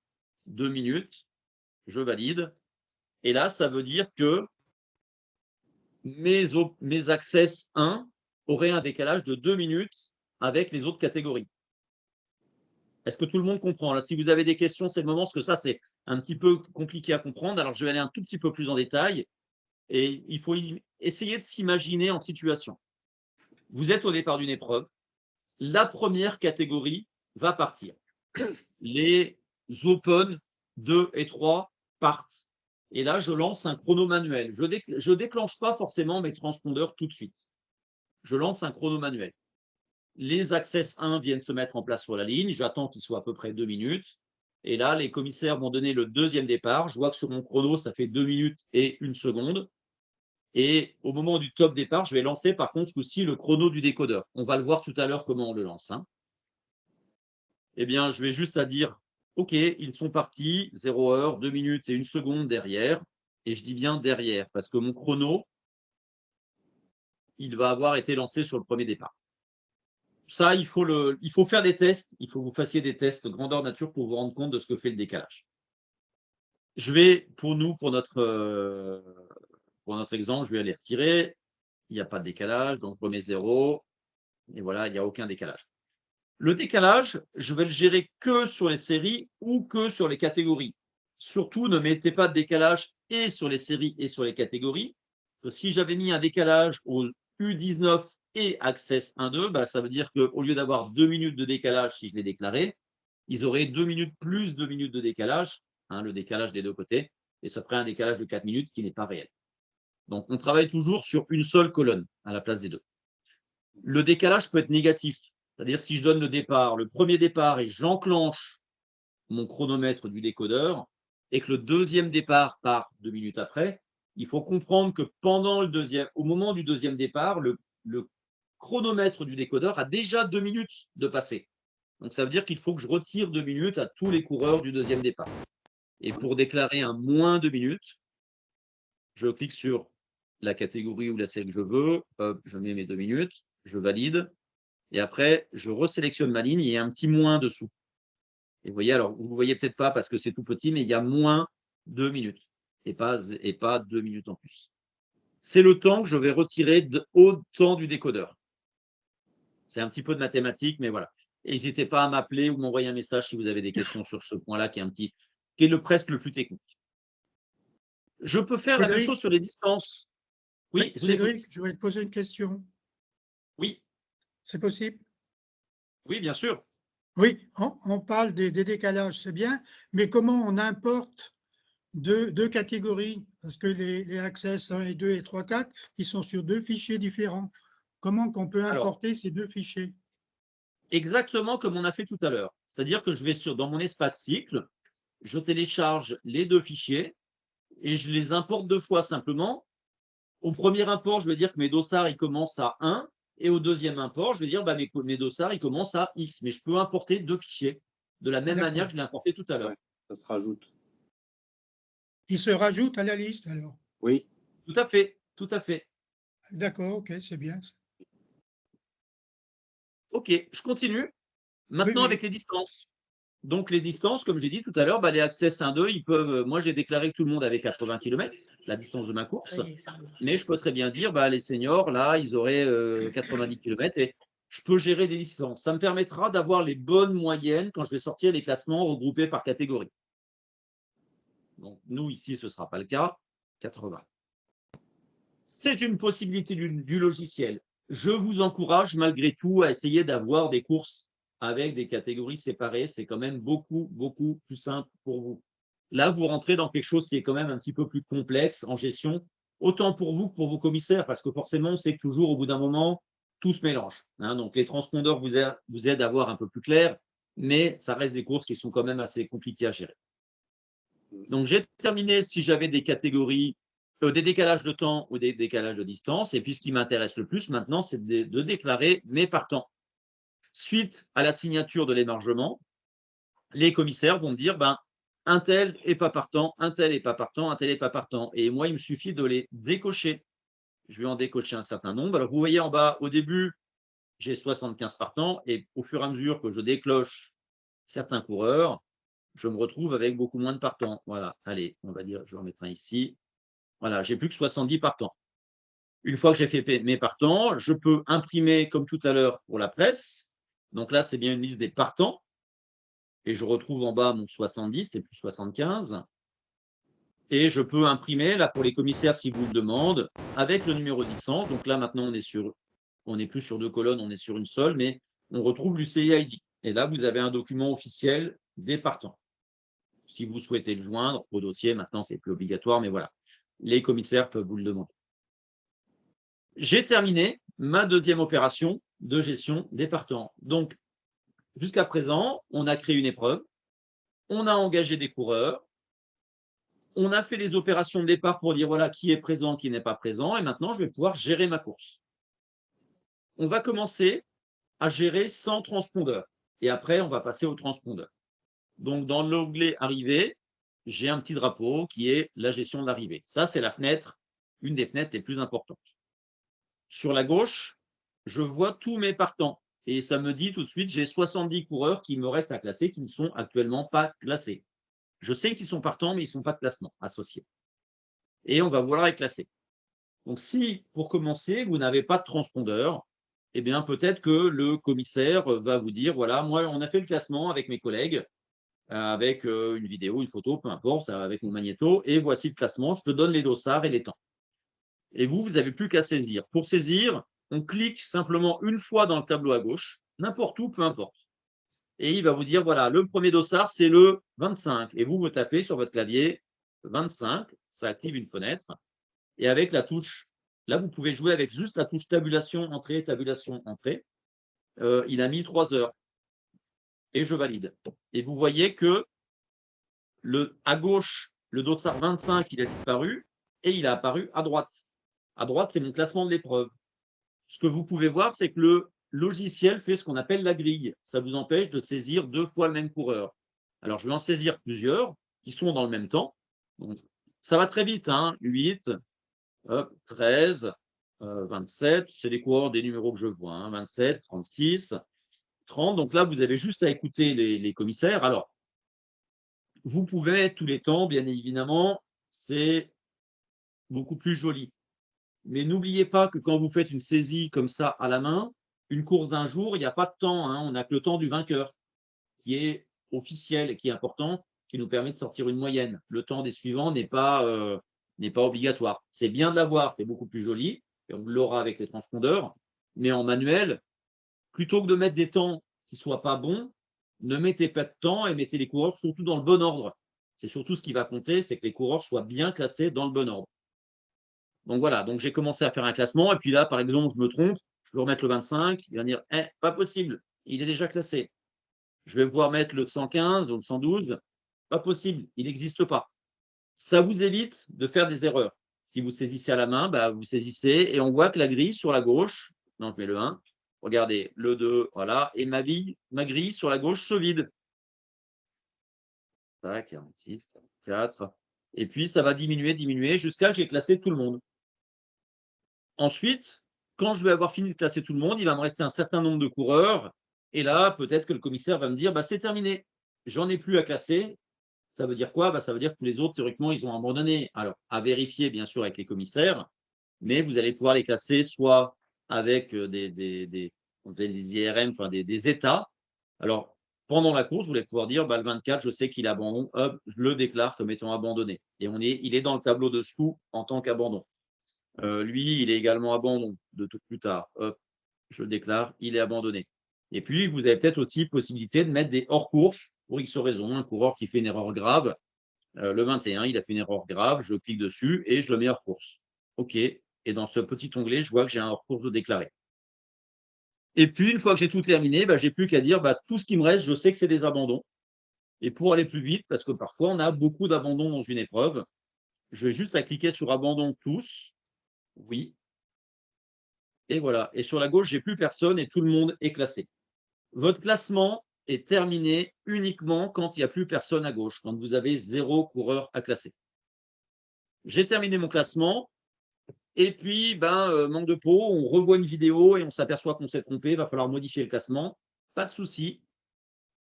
2 minutes, je valide. Et là, ça veut dire que mes Access 1 auraient un décalage de 2 minutes avec les autres catégories. Est-ce que tout le monde comprend? Là, si vous avez des questions, c'est le moment, parce que ça, c'est un petit peu compliqué à comprendre. Alors, je vais aller un tout petit peu plus en détail. Et il faut essayer de s'imaginer en situation. Vous êtes au départ d'une épreuve. La première catégorie va partir. Les Open 2 et 3 partent. Et là, je lance un chrono manuel. Je ne déclenche pas forcément mes transpondeurs tout de suite. Je lance un chrono manuel. Les access 1 viennent se mettre en place sur la ligne. J'attends qu'il soit à peu près 2 minutes. Et là, les commissaires vont donner le deuxième départ. Je vois que sur mon chrono, ça fait 2 minutes et 1 seconde. Et au moment du top départ, je vais lancer par contre aussi le chrono du décodeur. On va le voir tout à l'heure comment on le lance. Hein. Eh bien, je vais juste à dire, OK, ils sont partis, 0 heure, 2 minutes et 1 seconde derrière. Et je dis bien derrière, parce que mon chrono, il va avoir été lancé sur le premier départ. Ça, il faut faire des tests. Il faut que vous fassiez des tests grandeur nature pour vous rendre compte de ce que fait le décalage. Je vais, pour notre exemple, je vais aller retirer. Il n'y a pas de décalage, donc je remets 0. Et voilà, il n'y a aucun décalage. Le décalage, je vais le gérer que sur les séries ou que sur les catégories. Surtout, ne mettez pas de décalage et sur les séries et sur les catégories. Parce que si j'avais mis un décalage au U19 et Access 1-2, ça veut dire qu'au lieu d'avoir 2 minutes de décalage, si je l'ai déclaré, ils auraient 2 minutes plus 2 minutes de décalage, le décalage des deux côtés, et ça ferait un décalage de 4 minutes qui n'est pas réel. Donc, on travaille toujours sur une seule colonne à la place des deux. Le décalage peut être négatif, c'est-à-dire si je donne le départ, le premier départ, et j'enclenche mon chronomètre du décodeur, et que le deuxième départ part 2 minutes après, il faut comprendre que au moment du deuxième départ, le chronomètre du décodeur a déjà 2 minutes de passé. Donc, ça veut dire qu'il faut que je retire 2 minutes à tous les coureurs du deuxième départ. Et pour déclarer un moins 2 minutes, je clique sur la catégorie ou la série que je veux, je mets mes 2 minutes, je valide. Et après, je resélectionne ma ligne, il y a un petit moins dessous. Et vous voyez, alors vous ne voyez peut-être pas parce que c'est tout petit, mais il y a moins 2 minutes et pas 2 minutes en plus. C'est le temps que je vais retirer au temps du décodeur. C'est un petit peu de mathématiques, mais voilà. Et n'hésitez pas à m'appeler ou m'envoyer un message si vous avez des questions sur ce point-là qui est presque le plus technique. Je peux faire la même chose sur les distances. Oui, Cédric, je vais te poser une question. Oui. C'est possible? Oui, bien sûr. Oui, on parle des décalages, c'est bien, mais comment on importe deux catégories? Parce que les Access 1 et 2 et 3, 4, ils sont sur 2 fichiers différents. Comment qu'on peut importer ces 2 fichiers? Exactement comme on a fait tout à l'heure. C'est-à-dire que je vais dans mon espace cycle, je télécharge les 2 fichiers et je les importe 2 fois simplement. Au premier import, je vais dire que mes dossards, ils commencent à 1. Et au deuxième import, je vais dire mes dossards, ils commencent à X. Mais je peux importer 2 fichiers de la même manière que je l'ai importé tout à l'heure. Ouais, ça se rajoute. Ils se rajoutent à la liste alors? Oui. Tout à fait, tout à fait. D'accord, ok, c'est bien. Ok, je continue. Maintenant Oui. avec les distances. Donc, les distances, comme j'ai dit tout à l'heure, les Access 1-2, ils peuvent. Moi, j'ai déclaré que tout le monde avait 80 km, la distance de ma course. Mais je peux très bien dire, les seniors, là, ils auraient 90 km et je peux gérer des distances. Ça me permettra d'avoir les bonnes moyennes quand je vais sortir les classements regroupés par catégorie. Donc, nous, ici, ce ne sera pas le cas. 80. C'est une possibilité du logiciel. Je vous encourage malgré tout à essayer d'avoir des courses avec des catégories séparées. C'est quand même beaucoup, beaucoup plus simple pour vous. Là, vous rentrez dans quelque chose qui est quand même un petit peu plus complexe en gestion, autant pour vous que pour vos commissaires, parce que forcément, on sait que toujours, au bout d'un moment, tout se mélange. Donc, les transpondeurs vous aident à voir un peu plus clair, mais ça reste des courses qui sont quand même assez compliquées à gérer. Donc, j'ai terminé si j'avais des catégories, des décalages de temps ou des décalages de distance. Et puis, ce qui m'intéresse le plus maintenant, c'est de déclarer mes partants. Suite à la signature de l'émargement, les commissaires vont me dire, un tel n'est pas partant, un tel n'est pas partant, un tel n'est pas partant. Et moi, il me suffit de les décocher. Je vais en décocher un certain nombre. Alors, vous voyez en bas, au début, j'ai 75 partants. Et au fur et à mesure que je décloche certains coureurs, je me retrouve avec beaucoup moins de partants. Voilà, allez, on va dire, je vais en mettre un ici. Voilà, j'ai plus que 70 partants. Une fois que j'ai fait mes partants, je peux imprimer, comme tout à l'heure, pour la presse. Donc là, c'est bien une liste des partants. Et je retrouve en bas mon 70, c'est plus 75. Et je peux imprimer, là, pour les commissaires, si vous le demandent, avec le numéro 10. Donc là, maintenant, on n'est plus sur 2 colonnes, on est sur une seule, mais on retrouve l'UCI-ID. Et là, vous avez un document officiel des partants. Si vous souhaitez le joindre au dossier, maintenant, c'est plus obligatoire, mais voilà. Les commissaires peuvent vous le demander. J'ai terminé ma deuxième opération de gestion des partants. Donc, jusqu'à présent, on a créé une épreuve, on a engagé des coureurs, on a fait des opérations de départ pour dire voilà qui est présent, qui n'est pas présent, et maintenant, je vais pouvoir gérer ma course. On va commencer à gérer sans transpondeur, et après, on va passer au transpondeur. Donc, dans l'onglet arrivée, j'ai un petit drapeau qui est la gestion de l'arrivée. Ça, c'est la fenêtre, une des fenêtres les plus importantes. Sur la gauche, je vois tous mes partants et ça me dit tout de suite, j'ai 70 coureurs qui me restent à classer, qui ne sont actuellement pas classés. Je sais qu'ils sont partants, mais ils ne sont pas de classement associé. Et on va vouloir les classer. Donc, si, pour commencer, vous n'avez pas de transpondeur, eh bien, peut-être que le commissaire va vous dire, voilà, moi, on a fait le classement avec mes collègues, avec une vidéo, une photo, peu importe, avec mon magnéto, et voici le classement, je te donne les dossards et les temps. Et vous n'avez plus qu'à saisir. Pour saisir, on clique simplement une fois dans le tableau à gauche, n'importe où, peu importe. Et il va vous dire, voilà, le premier dossard, c'est le 25. Et vous tapez sur votre clavier 25, ça active une fenêtre. Et avec la touche, là, vous pouvez jouer avec juste la touche tabulation, entrée, tabulation, entrée. Il a mis 3 heures. Et je valide. Et vous voyez que à gauche, le dossard 25, il a disparu et il a apparu à droite. À droite, c'est mon classement de l'épreuve. Ce que vous pouvez voir, c'est que le logiciel fait ce qu'on appelle la grille. Ça vous empêche de saisir 2 fois le même coureur. Alors, je vais en saisir plusieurs qui sont dans le même temps. Donc, ça va très vite, 8, 13, 27, c'est les coureurs des numéros que je vois, hein, 27, 36, 30. Donc là, vous avez juste à écouter les commissaires. Alors, vous pouvez mettre tous les temps, bien évidemment, c'est beaucoup plus joli. Mais n'oubliez pas que quand vous faites une saisie comme ça à la main, une course d'un jour, il n'y a pas de temps, hein, on n'a que le temps du vainqueur, qui est officiel et qui est important, qui nous permet de sortir une moyenne. Le temps des suivants n'est pas obligatoire. C'est bien de l'avoir, c'est beaucoup plus joli, et on l'aura avec les transpondeurs, mais en manuel, plutôt que de mettre des temps qui ne soient pas bons, ne mettez pas de temps et mettez les coureurs surtout dans le bon ordre. C'est surtout ce qui va compter, c'est que les coureurs soient bien classés dans le bon ordre. Donc voilà, donc j'ai commencé à faire un classement, et puis là, par exemple, je me trompe, je peux remettre le 25, il va dire, pas possible, il est déjà classé. Je vais pouvoir mettre le 115 ou le 112, pas possible, il n'existe pas. Ça vous évite de faire des erreurs. Si vous saisissez à la main, bah, vous saisissez, et on voit que la grille sur la gauche, donc je mets le 1, regardez, le 2, voilà, et ma grille sur la gauche se vide. 46, 44, et puis ça va diminuer, jusqu'à ce que j'ai classé tout le monde. Ensuite, quand je vais avoir fini de classer tout le monde, il va me rester un certain nombre de coureurs. Et là, peut-être que le commissaire va me dire, bah, c'est terminé, j'en ai plus à classer. Ça veut dire quoi? Bah, ça veut dire que tous les autres, théoriquement, ils ont abandonné. Alors, à vérifier, bien sûr, avec les commissaires, mais vous allez pouvoir les classer soit avec des IRM, enfin des états. Alors, pendant la course, vous allez pouvoir dire, bah, le 24, je sais qu'il abandonne, hop, je le déclare comme étant abandonné. Et il est dans le tableau dessous en tant qu'abandon. Lui, il est également abandon de tout plus tard. Hop, je le déclare, il est abandonné. Et puis, vous avez peut-être aussi possibilité de mettre des hors-course pour X raison. Un coureur qui fait une erreur grave, le 21, il a fait une erreur grave, je clique dessus et je le mets hors-course. OK. Et dans ce petit onglet, je vois que j'ai un hors-course de déclaré. Et puis, une fois que j'ai tout terminé, bah, je n'ai plus qu'à dire tout ce qui me reste, je sais que c'est des abandons. Et pour aller plus vite, parce que parfois, on a beaucoup d'abandons dans une épreuve, je vais juste à cliquer sur abandon tous. Oui. Et voilà. Et sur la gauche, j'ai plus personne et tout le monde est classé. Votre classement est terminé uniquement quand il n'y a plus personne à gauche, quand vous avez 0 coureur à classer. J'ai terminé mon classement. Et puis, manque de peau, on revoit une vidéo et on s'aperçoit qu'on s'est trompé. Il va falloir modifier le classement. Pas de souci.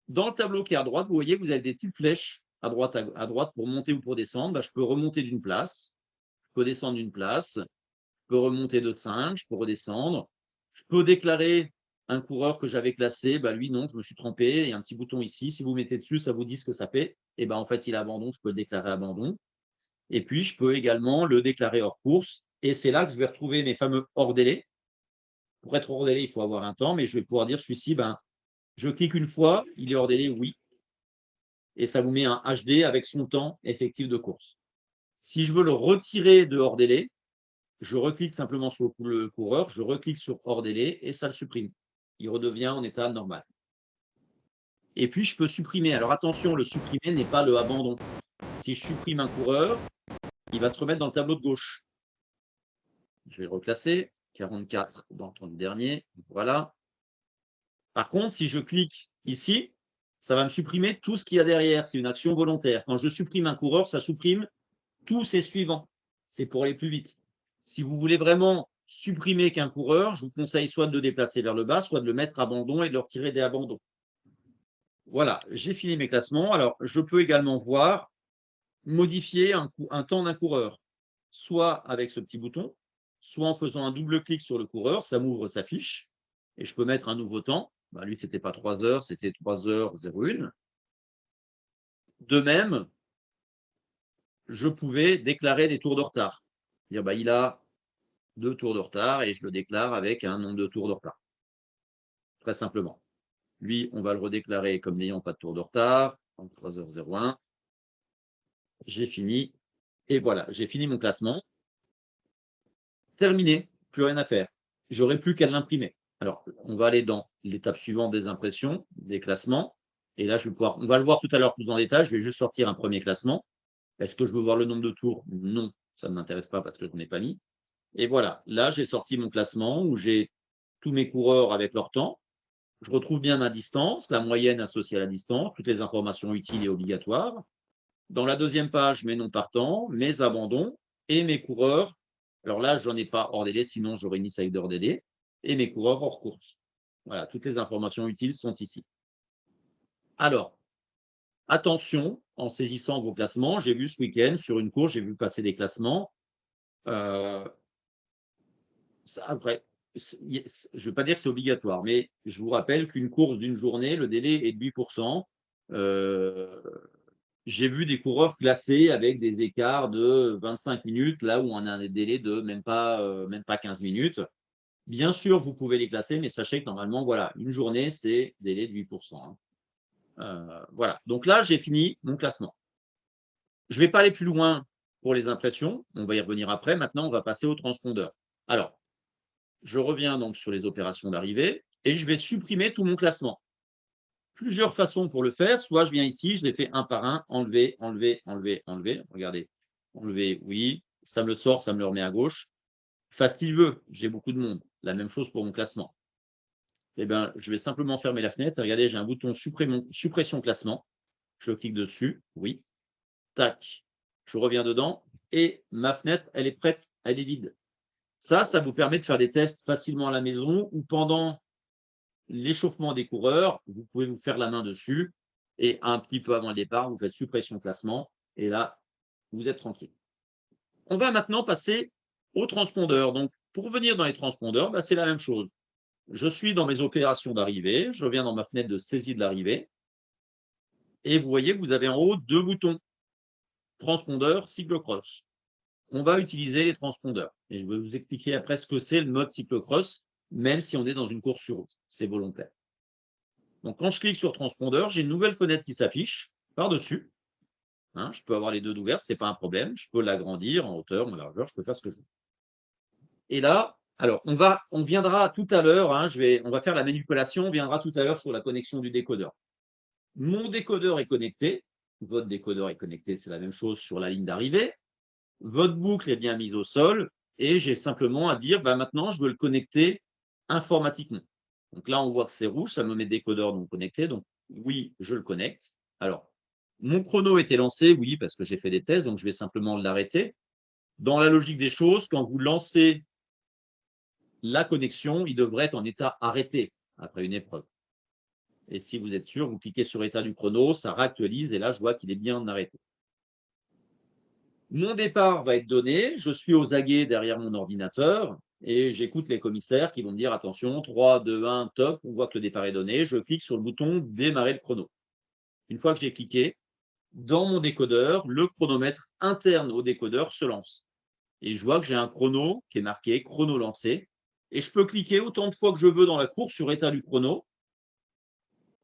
Dans le tableau qui est à droite, vous voyez, vous avez des petites flèches à droite pour monter ou pour descendre. Je peux remonter d'une place. Je peux descendre d'une place. Je peux remonter de 5, je peux redescendre. Je peux déclarer un coureur que j'avais classé. Lui, non, je me suis trompé. Il y a un petit bouton ici. Si vous mettez dessus, ça vous dit ce que ça fait. Et en fait, il est abandon. Je peux le déclarer abandon. Et puis, je peux également le déclarer hors course. Et c'est là que je vais retrouver mes fameux hors délai. Pour être hors délai, il faut avoir un temps. Mais je vais pouvoir dire celui-ci, je clique une fois, il est hors délai, oui. Et ça vous met un HD avec son temps effectif de course. Si je veux le retirer de hors délai, je reclique simplement sur le coureur, je reclique sur hors délai et ça le supprime. Il redevient en état normal. Et puis, je peux supprimer. Alors, attention, le supprimer n'est pas le abandon. Si je supprime un coureur, il va se remettre dans le tableau de gauche. Je vais le reclasser. 44 dans le dernier. Voilà. Par contre, si je clique ici, ça va me supprimer tout ce qu'il y a derrière. C'est une action volontaire. Quand je supprime un coureur, ça supprime tous ses suivants. C'est pour aller plus vite. Si vous voulez vraiment supprimer qu'un coureur, je vous conseille soit de le déplacer vers le bas, soit de le mettre abandon et de le retirer des abandons. Voilà, j'ai fini mes classements. Alors, je peux également voir modifier un temps d'un coureur, soit avec ce petit bouton, soit en faisant un double clic sur le coureur, ça m'ouvre sa fiche, et je peux mettre un nouveau temps. Lui, ce n'était pas 3 heures, c'était 3h01. De même, je pouvais déclarer des tours de retard. Dire, il a 2 tours de retard et je le déclare avec un nombre de tours de retard. Très simplement. Lui, on va le redéclarer comme n'ayant pas de tour de retard, 3h01. J'ai fini. Et voilà, j'ai fini mon classement. Terminé, plus rien à faire. J'aurai plus qu'à l'imprimer. Alors, on va aller dans l'étape suivante des impressions, des classements. Et là, on va le voir tout à l'heure plus en détail. Je vais juste sortir un premier classement. Est-ce que je veux voir le nombre de tours? Non, ça ne m'intéresse pas parce que je n'en ai pas mis. Et voilà, là, j'ai sorti mon classement où j'ai tous mes coureurs avec leur temps. Je retrouve bien ma distance, la moyenne associée à la distance, toutes les informations utiles et obligatoires. Dans la deuxième page, mes noms partants, mes abandons et mes coureurs Alors là, je n'en ai pas hors délai, sinon j'aurais une insider hors délai. Et mes coureurs hors course. Voilà, toutes les informations utiles sont ici. Alors, attention, en saisissant vos classements, j'ai vu ce week-end, sur une course, j'ai vu passer des classements. Après, je ne veux pas dire que c'est obligatoire, mais je vous rappelle qu'une course d'une journée, le délai est de 8%. J'ai vu des coureurs classés avec des écarts de 25 minutes, là où on a un délai de même pas 15 minutes. Bien sûr, vous pouvez les classer, mais sachez que normalement, voilà, une journée, c'est délai de 8%. Voilà. Donc là, j'ai fini mon classement. Je ne vais pas aller plus loin pour les impressions. On va y revenir après. Maintenant, on va passer au transpondeur. Alors, je reviens donc sur les opérations d'arrivée et je vais supprimer tout mon classement. Plusieurs façons pour le faire. Soit je viens ici, je les fais un par un, enlever, enlever, enlever, enlever. Regardez, enlever, oui, ça me le sort, ça me le remet à gauche. Fasse-t-il veut, j'ai beaucoup de monde. La même chose pour mon classement. Eh bien, je vais simplement fermer la fenêtre. Regardez, j'ai un bouton suppression classement. Je clique dessus, oui. Tac, je reviens dedans et ma fenêtre, elle est prête, elle est vide. Ça vous permet de faire des tests facilement à la maison ou pendant l'échauffement des coureurs, vous pouvez vous faire la main dessus et un petit peu avant le départ, vous faites suppression classement et là, vous êtes tranquille. On va maintenant passer au transpondeur. Donc, pour venir dans les transpondeurs, c'est la même chose. Je suis dans mes opérations d'arrivée, je reviens dans ma fenêtre de saisie de l'arrivée et vous voyez que vous avez en haut deux boutons, transpondeur, cyclocross. On va utiliser les transpondeurs et je vais vous expliquer après ce que c'est le mode cyclocross, même si on est dans une course sur route, c'est volontaire. Donc, quand je clique sur transpondeur, j'ai une nouvelle fenêtre qui s'affiche par-dessus. Je peux avoir les deux ouvertes, ce n'est pas un problème. Je peux l'agrandir en hauteur, en largeur, je peux faire ce que je veux. Et là, alors, on viendra tout à l'heure, on va faire la manipulation, on viendra tout à l'heure sur la connexion du décodeur. Mon décodeur est connecté, votre décodeur est connecté, c'est la même chose sur la ligne d'arrivée. Votre boucle est bien mise au sol et j'ai simplement à dire, maintenant, je veux le connecter informatiquement. Donc là, on voit que c'est rouge, ça me met décodeur non connecté. Donc oui, je le connecte. Alors, mon chrono était lancé, oui, parce que j'ai fait des tests, donc je vais simplement l'arrêter. Dans la logique des choses, quand vous lancez la connexion, il devrait être en état arrêté après une épreuve. Et si vous êtes sûr, vous cliquez sur état du chrono, ça réactualise et là, je vois qu'il est bien arrêté. Mon départ va être donné, je suis aux aguets derrière mon ordinateur et j'écoute les commissaires qui vont me dire attention, 3, 2, 1, top, on voit que le départ est donné, je clique sur le bouton démarrer le chrono. Une fois que j'ai cliqué, dans mon décodeur, le chronomètre interne au décodeur se lance. Et je vois que j'ai un chrono qui est marqué chrono lancé et je peux cliquer autant de fois que je veux dans la course sur état du chrono.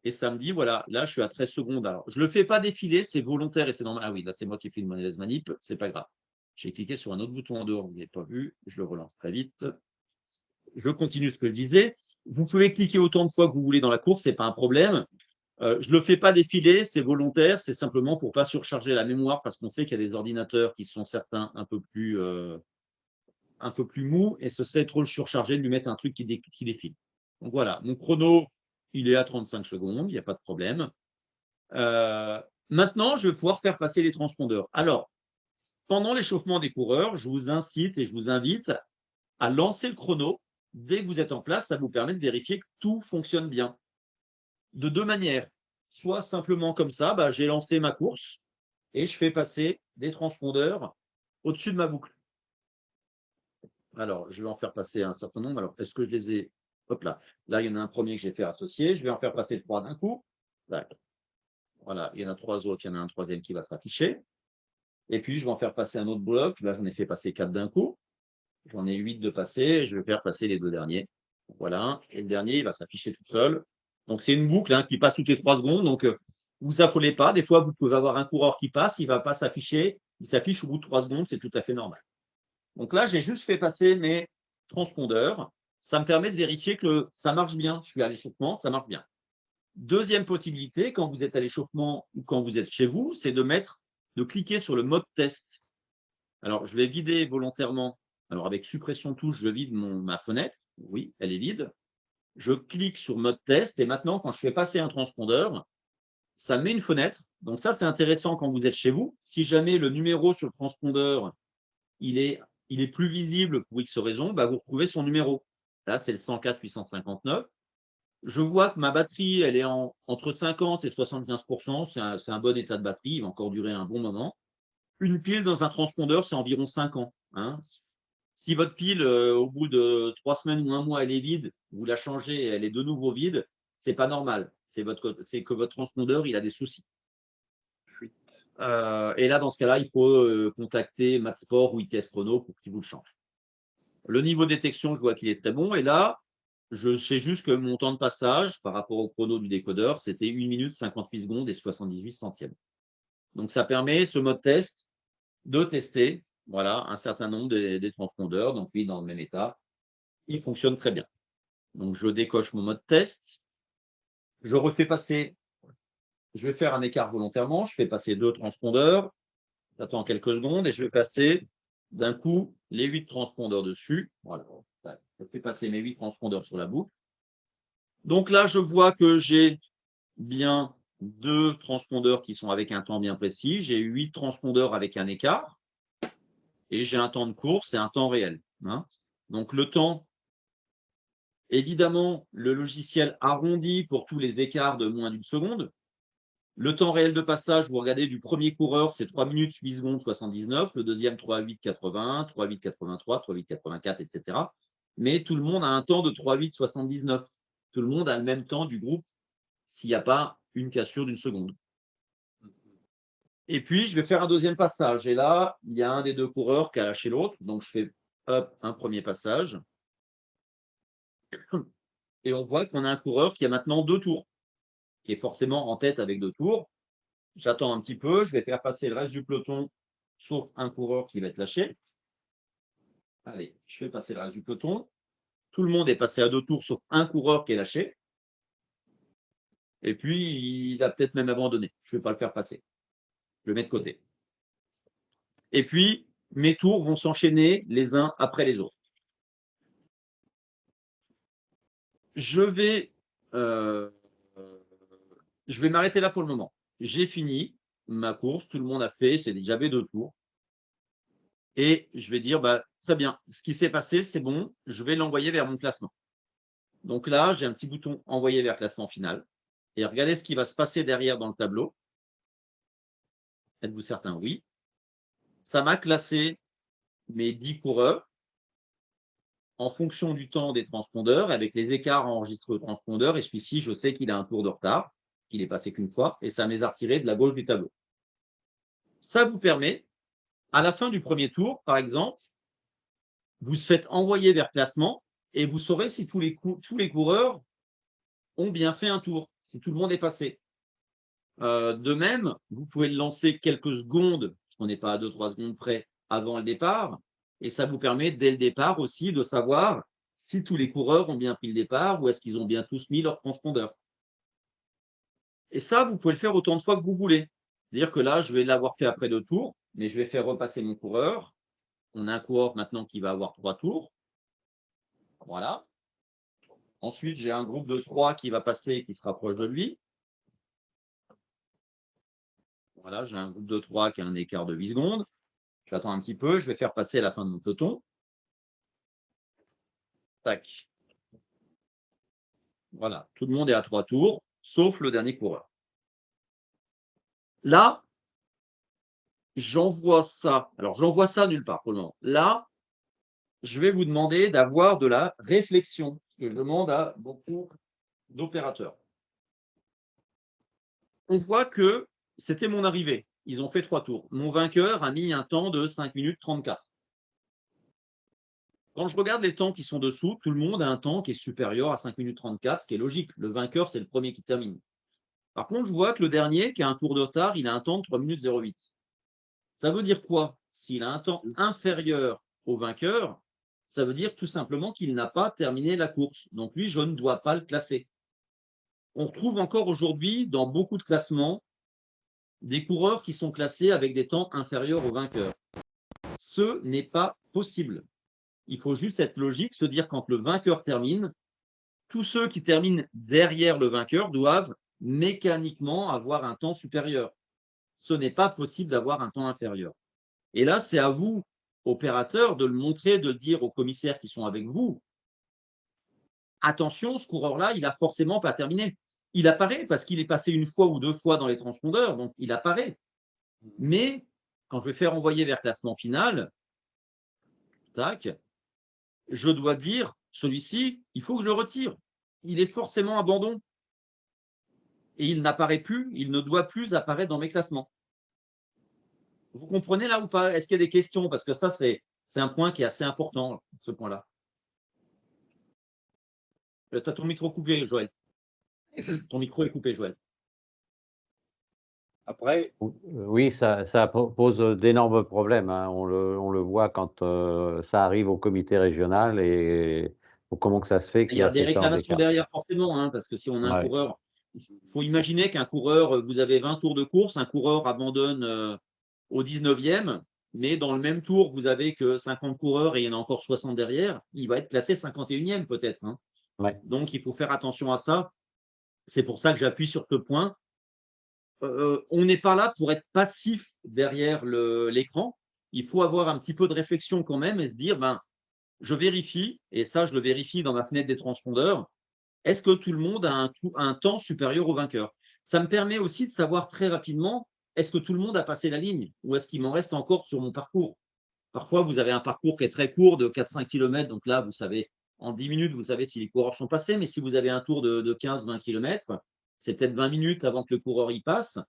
Et ça me dit, voilà, là, je suis à 13 secondes. Alors, je ne le fais pas défiler, c'est volontaire et c'est normal. Ah oui, là, c'est moi qui fais une mauvaise manip, c'est pas grave. J'ai cliqué sur un autre bouton en dehors, vous n'avez pas vu, je le relance très vite. Je continue ce que je disais. Vous pouvez cliquer autant de fois que vous voulez dans la course, ce n'est pas un problème. Je ne le fais pas défiler, c'est volontaire, c'est simplement pour ne pas surcharger la mémoire parce qu'on sait qu'il y a des ordinateurs qui sont certains un peu plus mous et ce serait trop le surcharger de lui mettre un truc qui défile. Donc voilà, mon chrono, il est à 35 secondes, il n'y a pas de problème. Maintenant, je vais pouvoir faire passer les transpondeurs. Alors, pendant l'échauffement des coureurs, je vous incite et je vous invite à lancer le chrono. Dès que vous êtes en place, ça vous permet de vérifier que tout fonctionne bien. De deux manières. Soit simplement comme ça, j'ai lancé ma course et je fais passer des transpondeurs au-dessus de ma boucle. Alors, je vais en faire passer un certain nombre. Alors, est-ce que je les ai… Hop là. Là, il y en a un premier que j'ai fait associer. Je vais en faire passer 3 d'un coup. Voilà, il y en a 3 autres. Il y en a un troisième qui va s'afficher. Et puis, je vais en faire passer un autre bloc. Là, j'en ai fait passer 4 d'un coup. J'en ai 8 de passer. Je vais faire passer les 2 derniers. Voilà. Et le dernier, il va s'afficher tout seul. Donc, c'est une boucle qui passe toutes les 3 secondes. Donc, vous affolez pas. Des fois, vous pouvez avoir un coureur qui passe. Il ne va pas s'afficher. Il s'affiche au bout de 3 secondes. C'est tout à fait normal. Donc là, j'ai juste fait passer mes transpondeurs. Ça me permet de vérifier que ça marche bien. Je suis à l'échauffement, ça marche bien. Deuxième possibilité, quand vous êtes à l'échauffement ou quand vous êtes chez vous, c'est de cliquer sur le mode test. Alors, je vais vider volontairement. Alors, avec suppression touche, je vide ma fenêtre. Oui, elle est vide. Je clique sur mode test et maintenant, quand je fais passer un transpondeur, ça met une fenêtre. Donc ça, c'est intéressant quand vous êtes chez vous. Si jamais le numéro sur le transpondeur, il est il est plus visible pour X raison, bah, vous retrouvez son numéro. Là, c'est le 104 859. Je vois que ma batterie, elle est entre 50 et 75%. C'est un bon état de batterie. Il va encore durer un bon moment. Une pile dans un transpondeur, c'est environ 5 ans. Hein. Si votre pile, au bout de 3 semaines ou un mois, elle est vide, vous la changez et elle est de nouveau vide, c'est pas normal. C'est que votre transpondeur, il a des soucis. Et là, dans ce cas-là, il faut contacter Matsport ou ITS Chrono pour qu'ils vous le changent. Le niveau de détection, je vois qu'il est très bon. Et là, je sais juste que mon temps de passage par rapport au chrono du décodeur, c'était 1 minute 58 secondes et 78 centièmes. Donc, ça permet, ce mode test, de tester voilà, un certain nombre des transpondeurs. Donc, oui, dans le même état, il fonctionne très bien. Donc, je décoche mon mode test. Je refais passer, je vais faire un écart volontairement. Je fais passer 2 transpondeurs. J'attends quelques secondes et je vais passer d'un coup les 8 transpondeurs dessus. Voilà. Je fais passer mes 8 transpondeurs sur la boucle. Donc là, je vois que j'ai bien 2 transpondeurs qui sont avec un temps bien précis. J'ai 8 transpondeurs avec un écart. Et j'ai un temps de course et un temps réel. Hein. Donc le temps, évidemment, le logiciel arrondit pour tous les écarts de moins d'une seconde. Le temps réel de passage, vous regardez, du premier coureur, c'est 3 minutes 8 secondes 79. Le deuxième, 3,8 80, 3,8 83, 3,8 84, etc. Mais tout le monde a un temps de 3,8 79. Tout le monde a le même temps du groupe s'il n'y a pas une cassure d'une seconde. Et puis, je vais faire un deuxième passage. Et là, il y a un des 2 coureurs qui a lâché l'autre. Donc, je fais hop, un premier passage. Et on voit qu'on a un coureur qui a maintenant 2 tours, qui est forcément en tête avec 2 tours. J'attends un petit peu. Je vais faire passer le reste du peloton, sauf un coureur qui va être lâché. Allez, je fais passer le reste du peloton. Tout le monde est passé à 2 tours, sauf un coureur qui est lâché. Et puis, il a peut-être même abandonné. Je ne vais pas le faire passer. Je le mets de côté. Et puis, mes tours vont s'enchaîner les uns après les autres. Je vais m'arrêter là pour le moment. J'ai fini ma course, tout le monde a fait, j'avais 2 tours. Et je vais dire, bah, très bien, ce qui s'est passé, c'est bon, je vais l'envoyer vers mon classement. Donc là, j'ai un petit bouton envoyer vers classement final. Et regardez ce qui va se passer derrière dans le tableau. Êtes-vous certain? Oui. Ça m'a classé mes 10 coureurs en fonction du temps des transpondeurs, avec les écarts enregistrés au transpondeur. Et celui-ci, je sais qu'il a un tour de retard, qu'il est passé qu'une fois, et ça me les a retirés de la gauche du tableau. Ça vous permet, à la fin du premier tour, par exemple, vous se faites envoyer vers classement et vous saurez si tous les coureurs ont bien fait un tour, si tout le monde est passé. De même, vous pouvez le lancer quelques secondes, parce qu'on n'est pas à 2-3 secondes près, avant le départ, et ça vous permet dès le départ aussi de savoir si tous les coureurs ont bien pris le départ ou est-ce qu'ils ont bien tous mis leur transpondeur. Et ça, vous pouvez le faire autant de fois que vous voulez. C'est-à-dire que là, je vais l'avoir fait après 2 tours, mais je vais faire repasser mon coureur. On a un coureur maintenant qui va avoir 3 tours. Voilà. Ensuite, j'ai un groupe de 3 qui va passer et qui se rapproche de lui. Voilà, j'ai un groupe de 3 qui a un écart de 8 secondes. J'attends un petit peu, je vais faire passer à la fin de mon peloton. Tac. Voilà, tout le monde est à 3 tours, sauf le dernier coureur. Là, j'envoie ça. Alors, j'envoie ça nulle part pour le moment. Là, je vais vous demander d'avoir de la réflexion, ce que je demande à beaucoup d'opérateurs. On voit que c'était mon arrivée. Ils ont fait 3 tours. Mon vainqueur a mis un temps de 5 minutes 34. Quand je regarde les temps qui sont dessous, tout le monde a un temps qui est supérieur à 5 minutes 34, ce qui est logique. Le vainqueur, c'est le premier qui termine. Par contre, je vois que le dernier, qui a un tour de retard, il a un temps de 3 minutes 08. Ça veut dire quoi? S'il a un temps inférieur au vainqueur, ça veut dire tout simplement qu'il n'a pas terminé la course. Donc lui, je ne dois pas le classer. On retrouve encore aujourd'hui, dans beaucoup de classements, des coureurs qui sont classés avec des temps inférieurs au vainqueur. Ce n'est pas possible. Il faut juste être logique, se dire quand le vainqueur termine, tous ceux qui terminent derrière le vainqueur doivent mécaniquement avoir un temps supérieur. Ce n'est pas possible d'avoir un temps inférieur. Et là, c'est à vous opérateur de le montrer, de dire aux commissaires qui sont avec vous, attention, ce coureur-là, il n'a forcément pas terminé. Il apparaît parce qu'il est passé une fois ou deux fois dans les transpondeurs, donc il apparaît. Mais quand je vais faire envoyer vers classement final, tac, je dois dire, celui-ci, il faut que je le retire. Il est forcément abandon. Et il n'apparaît plus, il ne doit plus apparaître dans mes classements. Vous comprenez là ou pas? Est-ce qu'il y a des questions? Parce que ça, c'est un point qui est assez important, ce point-là. Tu as ton micro coupé, Joël. Ton micro est coupé, Joël. Après. Oui, ça pose d'énormes problèmes, hein. On le voit quand ça arrive au comité régional et comment que ça se fait qu'il y a des réclamations d'écart. derrière, forcément, hein, parce que si on a un coureur, il faut imaginer qu'un coureur, vous avez 20 tours de course, un coureur abandonne au 19e, mais dans le même tour, vous avez que 50 coureurs et il y en a encore 60 derrière, il va être classé 51e peut-être. Hein. Donc, il faut faire attention à ça. C'est pour ça que j'appuie sur ce point. On n'est pas là pour être passif derrière l'écran. Il faut avoir un petit peu de réflexion quand même et se dire, je vérifie, et ça, je le vérifie dans ma fenêtre des transpondeurs, est-ce que tout le monde a un temps supérieur au vainqueur? Ça me permet aussi de savoir très rapidement, est-ce que tout le monde a passé la ligne ou est-ce qu'il m'en reste encore sur mon parcours? Parfois, vous avez un parcours qui est très court de 4-5 km, donc là, vous savez, en 10 minutes, vous savez si les coureurs sont passés, mais si vous avez un tour de 15-20 km, c'est peut-être 20 minutes avant que le coureur y passe,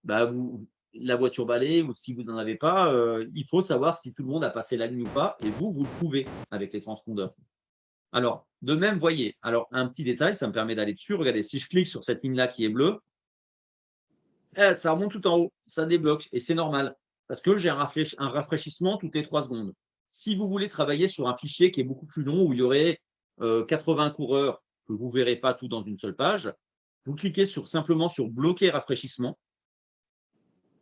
la voiture balai, ou si vous n'en avez pas, il faut savoir si tout le monde a passé la ligne ou pas, et vous le prouvez avec les transpondeurs. Alors, de même, voyez, alors un petit détail, ça me permet d'aller dessus. Regardez, si je clique sur cette ligne-là qui est bleue, ça remonte tout en haut, ça débloque, et c'est normal, parce que j'ai un rafraîchissement toutes les 3 secondes. Si vous voulez travailler sur un fichier qui est beaucoup plus long, où il y aurait 80 coureurs, que vous ne verrez pas tout dans une seule page, vous cliquez simplement sur bloquer rafraîchissement.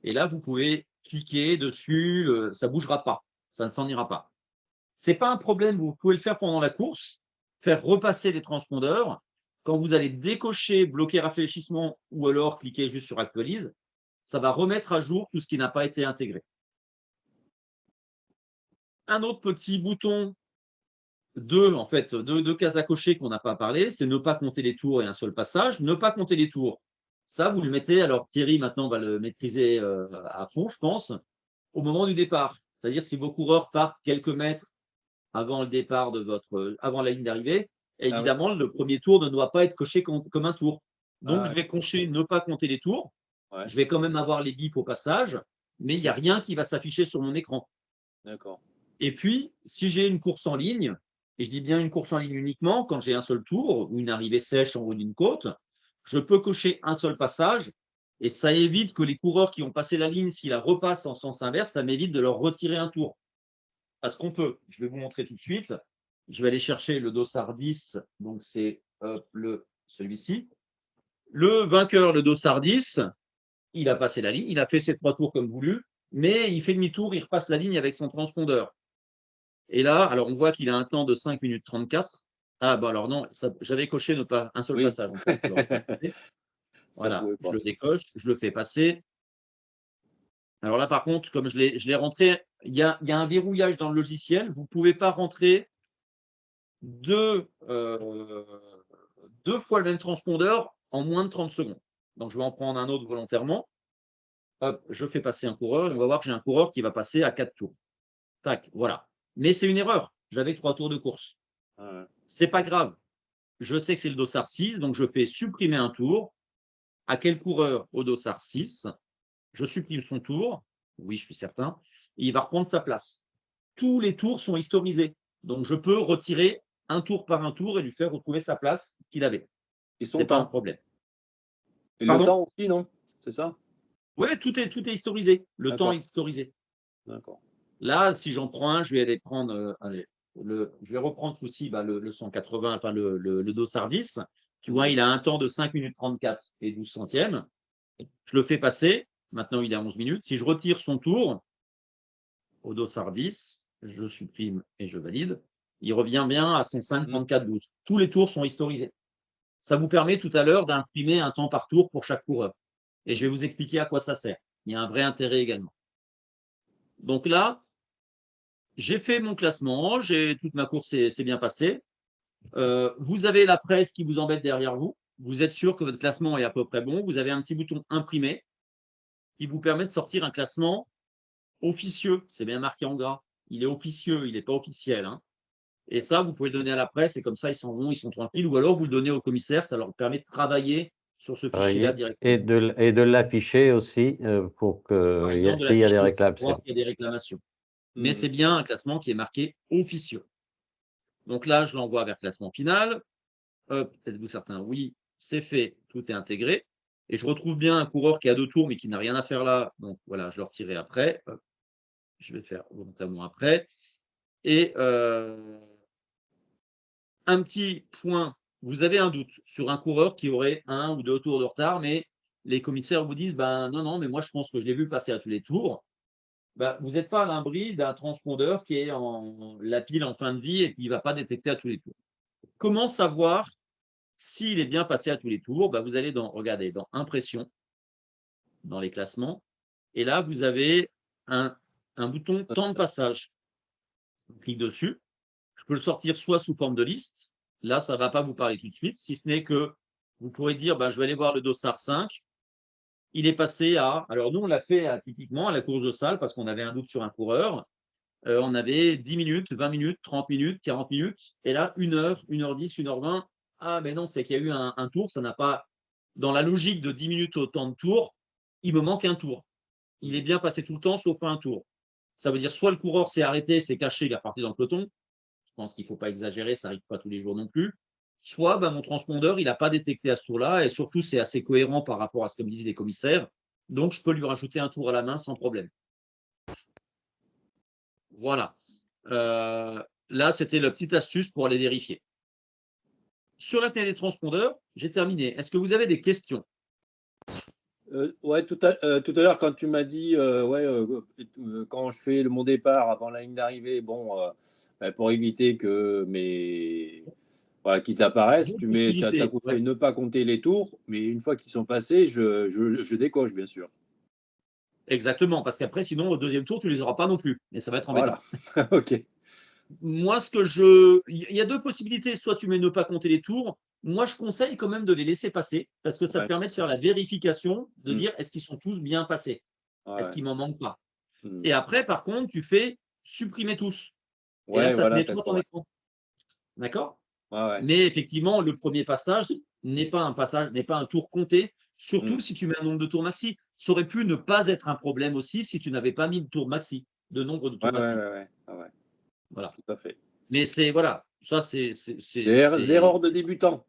Et là, vous pouvez cliquer dessus, ça ne bougera pas, ça ne s'en ira pas. Ce n'est pas un problème, vous pouvez le faire pendant la course, faire repasser les transpondeurs. Quand vous allez décocher, bloquer rafraîchissement ou alors cliquer juste sur actualise, ça va remettre à jour tout ce qui n'a pas été intégré. Un autre petit bouton deux cases à cocher qu'on n'a pas parlé, c'est ne pas compter les tours et un seul passage. Ne pas compter les tours, ça vous le mettez, alors Thierry maintenant va le maîtriser à fond, je pense, au moment du départ. C'est-à-dire si vos coureurs partent quelques mètres avant le départ avant la ligne d'arrivée, évidemment, le premier tour ne doit pas être coché comme un tour. Donc, je vais cocher ne pas compter les tours. Ouais. Je vais quand même avoir les bips au passage, mais il n'y a rien qui va s'afficher sur mon écran. D'accord. Et puis, si j'ai une course en ligne, et je dis bien une course en ligne uniquement, quand j'ai un seul tour ou une arrivée sèche en haut d'une côte, je peux cocher un seul passage et ça évite que les coureurs qui ont passé la ligne, s'ils la repassent en sens inverse, ça m'évite de leur retirer un tour. Parce qu'on peut, je vais vous montrer tout de suite. Je vais aller chercher le dossard 10, donc c'est celui-ci. Le vainqueur, le dossard 10, il a passé la ligne, il a fait ses 3 tours comme voulu, mais il fait demi-tour, il repasse la ligne avec son transpondeur. Et là, alors on voit qu'il a un temps de 5 minutes 34. Ah, alors non, j'avais coché ne pas un seul passage. Voilà, je le décoche, je le fais passer. Alors là, par contre, comme je l'ai rentré, il y a un verrouillage dans le logiciel. Vous ne pouvez pas rentrer deux fois le même transpondeur en moins de 30 secondes. Donc, je vais en prendre un autre volontairement. Hop, je fais passer un coureur. On va voir que j'ai un coureur qui va passer à 4 tours. Tac, voilà. Mais c'est une erreur. J'avais 3 tours de course. C'est pas grave. Je sais que c'est le dossard 6, donc je fais supprimer un tour. À quel coureur? Au dossard 6. Je supprime son tour. Oui, je suis certain. Et il va reprendre sa place. Tous les tours sont historisés. Donc, je peux retirer un tour par un tour et lui faire retrouver sa place qu'il avait. C'est pas un problème. Et le temps aussi, non? C'est ça? Oui, tout est historisé. Le temps est historisé. D'accord. Là, si j'en prends un, je vais aller prendre, je vais reprendre aussi le 180, enfin le dossard 10. Tu vois, il a un temps de 5 minutes 34 et 12 centièmes. Je le fais passer. Maintenant, il est à 11 minutes. Si je retire son tour au dossard 10, je supprime et je valide. Il revient bien à son 5, 34, 12. Tous les tours sont historisés. Ça vous permet tout à l'heure d'imprimer un temps par tour pour chaque coureur. Et je vais vous expliquer à quoi ça sert. Il y a un vrai intérêt également. Donc là, j'ai fait mon classement, toute ma course s'est bien passée. Vous avez la presse qui vous embête derrière vous. Vous êtes sûr que votre classement est à peu près bon. Vous avez un petit bouton imprimé qui vous permet de sortir un classement officieux. C'est bien marqué en gras. Il est officieux, il n'est pas officiel, hein. Et ça, vous pouvez le donner à la presse et comme ça, ils s'en vont, ils sont tranquilles. Ou alors, vous le donnez au commissaire, ça leur permet de travailler sur ce fichier-là directement. Et de l'afficher aussi pour que s'il y a des réclamations. S'il y a des réclamations. Mais c'est bien un classement qui est marqué officieux. Donc là, je l'envoie vers classement final. Êtes-vous certain? Oui, c'est fait, tout est intégré. Et je retrouve bien un coureur qui a 2 tours, mais qui n'a rien à faire là. Donc voilà, je le retirerai après. Je vais faire volontairement après. Et un petit point, vous avez un doute sur un coureur qui aurait 1 ou 2 tours de retard, mais les commissaires vous disent, ben non, mais moi je pense que je l'ai vu passer à tous les tours. Ben, vous n'êtes pas à l'abri d'un transpondeur qui est la pile en fin de vie et qui ne va pas détecter à tous les tours. Comment savoir s'il est bien passé à tous les tours? Ben, vous allez regardez, dans Impression, dans les classements, et là, vous avez un bouton Temps de passage. On clique dessus. Je peux le sortir soit sous forme de liste. Là, ça ne va pas vous parler tout de suite, si ce n'est que vous pourrez dire, ben, je vais aller voir le dossard 5. Il est passé à… Alors, nous, on l'a fait typiquement à la course de salle parce qu'on avait un doute sur un coureur. On avait 10 minutes, 20 minutes, 30 minutes, 40 minutes. Et là, 1 heure, 1h10, 1h20. Ah, mais non, c'est qu'il y a eu un tour. Ça n'a pas… Dans la logique de 10 minutes au temps de tour, il me manque un tour. Il est bien passé tout le temps, sauf un tour. Ça veut dire soit le coureur s'est arrêté, s'est caché, il est reparti dans le peloton. Je pense qu'il ne faut pas exagérer, ça n'arrive pas tous les jours non plus. Soit mon transpondeur, il n'a pas détecté à ce tour-là, et surtout, c'est assez cohérent par rapport à ce que me disent les commissaires. Donc, je peux lui rajouter un tour à la main sans problème. Voilà. Là, c'était la petite astuce pour aller vérifier. Sur la fenêtre des transpondeurs, j'ai terminé. Est-ce que vous avez des questions? Ouais, tout à l'heure, quand tu m'as dit, quand je fais mon départ avant la ligne d'arrivée, pour éviter que qu'ils apparaissent, tu as compté ne pas compter les tours, mais une fois qu'ils sont passés, je décoche, bien sûr. Exactement, parce qu'après, sinon, au deuxième tour, tu ne les auras pas non plus. Et ça va être embêtant. Voilà. OK. Moi, il y a 2 possibilités. Soit tu mets ne pas compter les tours. Moi, je conseille quand même de les laisser passer parce que ça te permet de faire la vérification, de dire est-ce qu'ils sont tous bien passés? Est-ce qu'il m'en manque pas? Et après, par contre, tu fais supprimer tous. Et là, ça te nettoie ton écran. D'accord? Mais effectivement, le premier passage n'est pas un tour compté, surtout si tu mets un nombre de tours maxi. Ça aurait pu ne pas être un problème aussi si tu n'avais pas mis de tour maxi, de nombre de tours maxi. Voilà. Tout à fait. Mais ça, c'est des erreurs de débutants.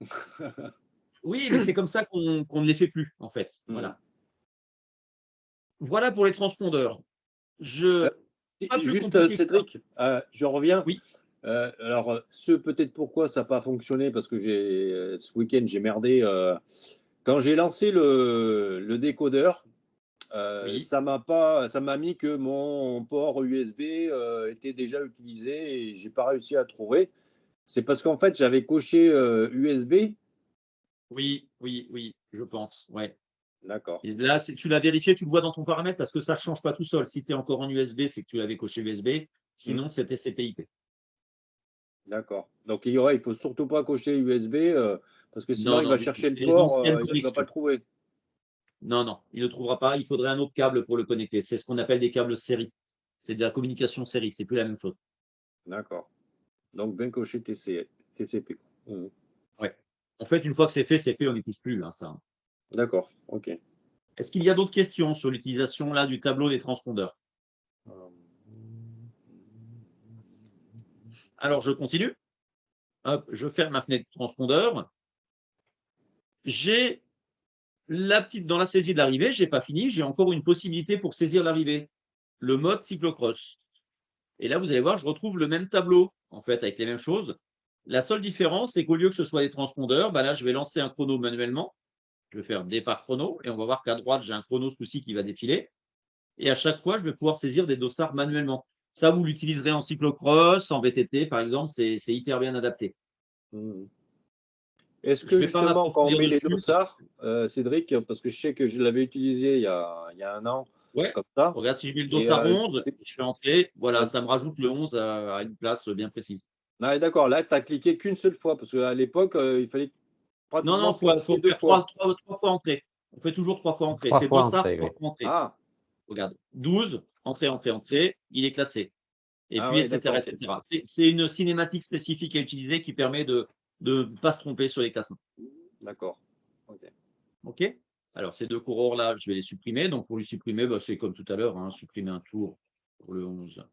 Oui, mais c'est comme ça qu'on ne les fait plus, en fait. Voilà. Voilà pour les transpondeurs. Juste, Cédric, je reviens. Oui. Alors, peut-être pourquoi ça n'a pas fonctionné, parce que ce week-end, j'ai merdé. Quand j'ai lancé le décodeur, ça m'a mis que mon port USB était déjà utilisé et je n'ai pas réussi à trouver. C'est parce qu'en fait, j'avais coché USB. Oui, je pense. Ouais. D'accord. Et là, tu l'as vérifié, tu le vois dans ton paramètre parce que ça ne change pas tout seul. Si tu es encore en USB, c'est que tu l'avais coché USB. Sinon, c'était CPIP. D'accord. Donc, il ne faut surtout pas cocher USB parce que sinon, il va chercher le port, il ne va pas le trouver. Non, il ne le trouvera pas. Il faudrait un autre câble pour le connecter. C'est ce qu'on appelle des câbles série. C'est de la communication série. C'est plus la même chose. D'accord. Donc, bien cocher TCP. Ouais. En fait, une fois que c'est fait, on n'y touche plus, ça. D'accord. OK. Est-ce qu'il y a d'autres questions sur l'utilisation là du tableau des transpondeurs? Alors, je continue. Hop, je ferme ma fenêtre transpondeur. J'ai dans la saisie de l'arrivée, je n'ai pas fini, j'ai encore une possibilité pour saisir l'arrivée, le mode cyclocross. Et là, vous allez voir, je retrouve le même tableau, en fait, avec les mêmes choses. La seule différence, c'est qu'au lieu que ce soit des transpondeurs, là, je vais lancer un chrono manuellement. Je vais faire départ chrono, et on va voir qu'à droite, j'ai un chrono ce-ci qui va défiler. Et à chaque fois, je vais pouvoir saisir des dossards manuellement. Ça, vous l'utiliserez en cyclocross, en VTT, par exemple, c'est hyper bien adapté. Est-ce que justement, quand on met les dossards, Cédric, parce que je sais que je l'avais utilisé il y a 1 an Ouais. comme ça. Regarde, si je mets le Et, dos à 11, c'est- je fais entrer. Voilà, Ouais. ça me rajoute le 11 à une place bien précise. Ah, d'accord, là, tu as cliqué qu'une seule fois, parce qu'à l'époque, il fallait Non, non, pratiquement il faut cliquer 2 faire fois. trois fois entrer. On fait toujours 3 fois entrer. 3 C'est fois Dossard, entrée, 3 oui. fois entrer. Ah, Regarde, 12, entrée, entrée, entrée, il est classé. Et ah puis, ouais, etc., d'accord. etc. C'est une cinématique spécifique à utiliser qui permet de ne pas se tromper sur les classements. D'accord. Ok. OK? Alors, ces 2 coureurs-là, je vais les supprimer. Donc, pour les supprimer, bah, c'est comme tout à l'heure, hein, supprimer un tour pour le 11,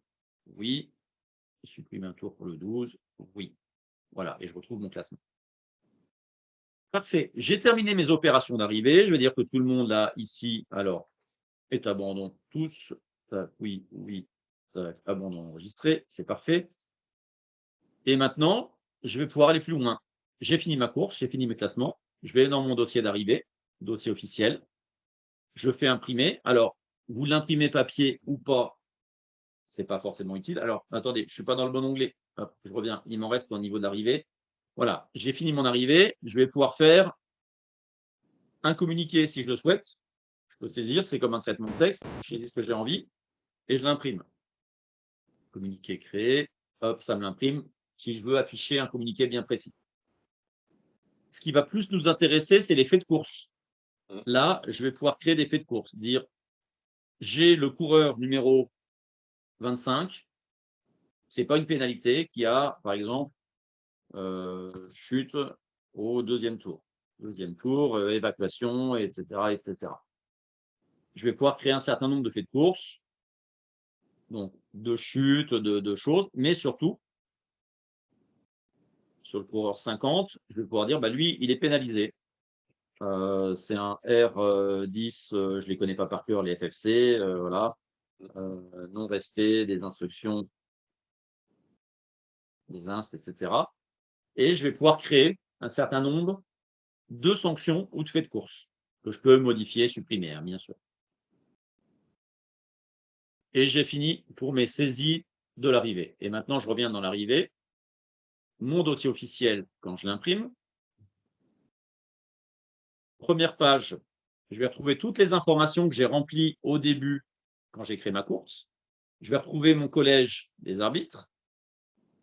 oui. Supprimer un tour pour le 12, oui. Voilà, et je retrouve mon classement. Parfait. J'ai terminé mes opérations d'arrivée. Je vais dire que tout le monde là, ici, alors, est abandon tous. Tac, oui, oui. Tac, abandon enregistré. C'est parfait. Et maintenant, je vais pouvoir aller plus loin. J'ai fini ma course, j'ai fini mes classements. Je vais dans mon dossier d'arrivée, dossier officiel. Je fais imprimer. Alors, vous l'imprimez papier ou pas, c'est pas forcément utile. Alors, attendez, je ne suis pas dans le bon onglet. Hop, je reviens. Il m'en reste au niveau de l'arrivée. Voilà, j'ai fini mon arrivée. Je vais pouvoir faire un communiqué si je le souhaite. Je peux saisir, c'est comme un traitement de texte. Je saisis ce que j'ai envie et je l'imprime. Communiqué créé, hop, ça me l'imprime si je veux afficher un communiqué bien précis. Ce qui va plus nous intéresser, c'est les faits de course. Là, je vais pouvoir créer des faits de course. Dire, j'ai le coureur numéro 25. Ce n'est pas une pénalité qui a, par exemple, chute au deuxième tour. Deuxième tour, évacuation, etc., etc. Je vais pouvoir créer un certain nombre de faits de course, donc de chute, de choses, mais surtout, sur le coureur 50, je vais pouvoir dire, bah, lui, il est pénalisé. C'est un R10, je ne les connais pas par cœur, les FFC, voilà. Non-respect des instructions, des inst, etc. Et je vais pouvoir créer un certain nombre de sanctions ou de faits de course que je peux modifier, supprimer, hein, bien sûr. Et j'ai fini pour mes saisies de l'arrivée. Et maintenant, je reviens dans l'arrivée. Mon dossier officiel, quand je l'imprime, première page, je vais retrouver toutes les informations que j'ai remplies au début quand j'ai créé ma course. Je vais retrouver mon collège des arbitres.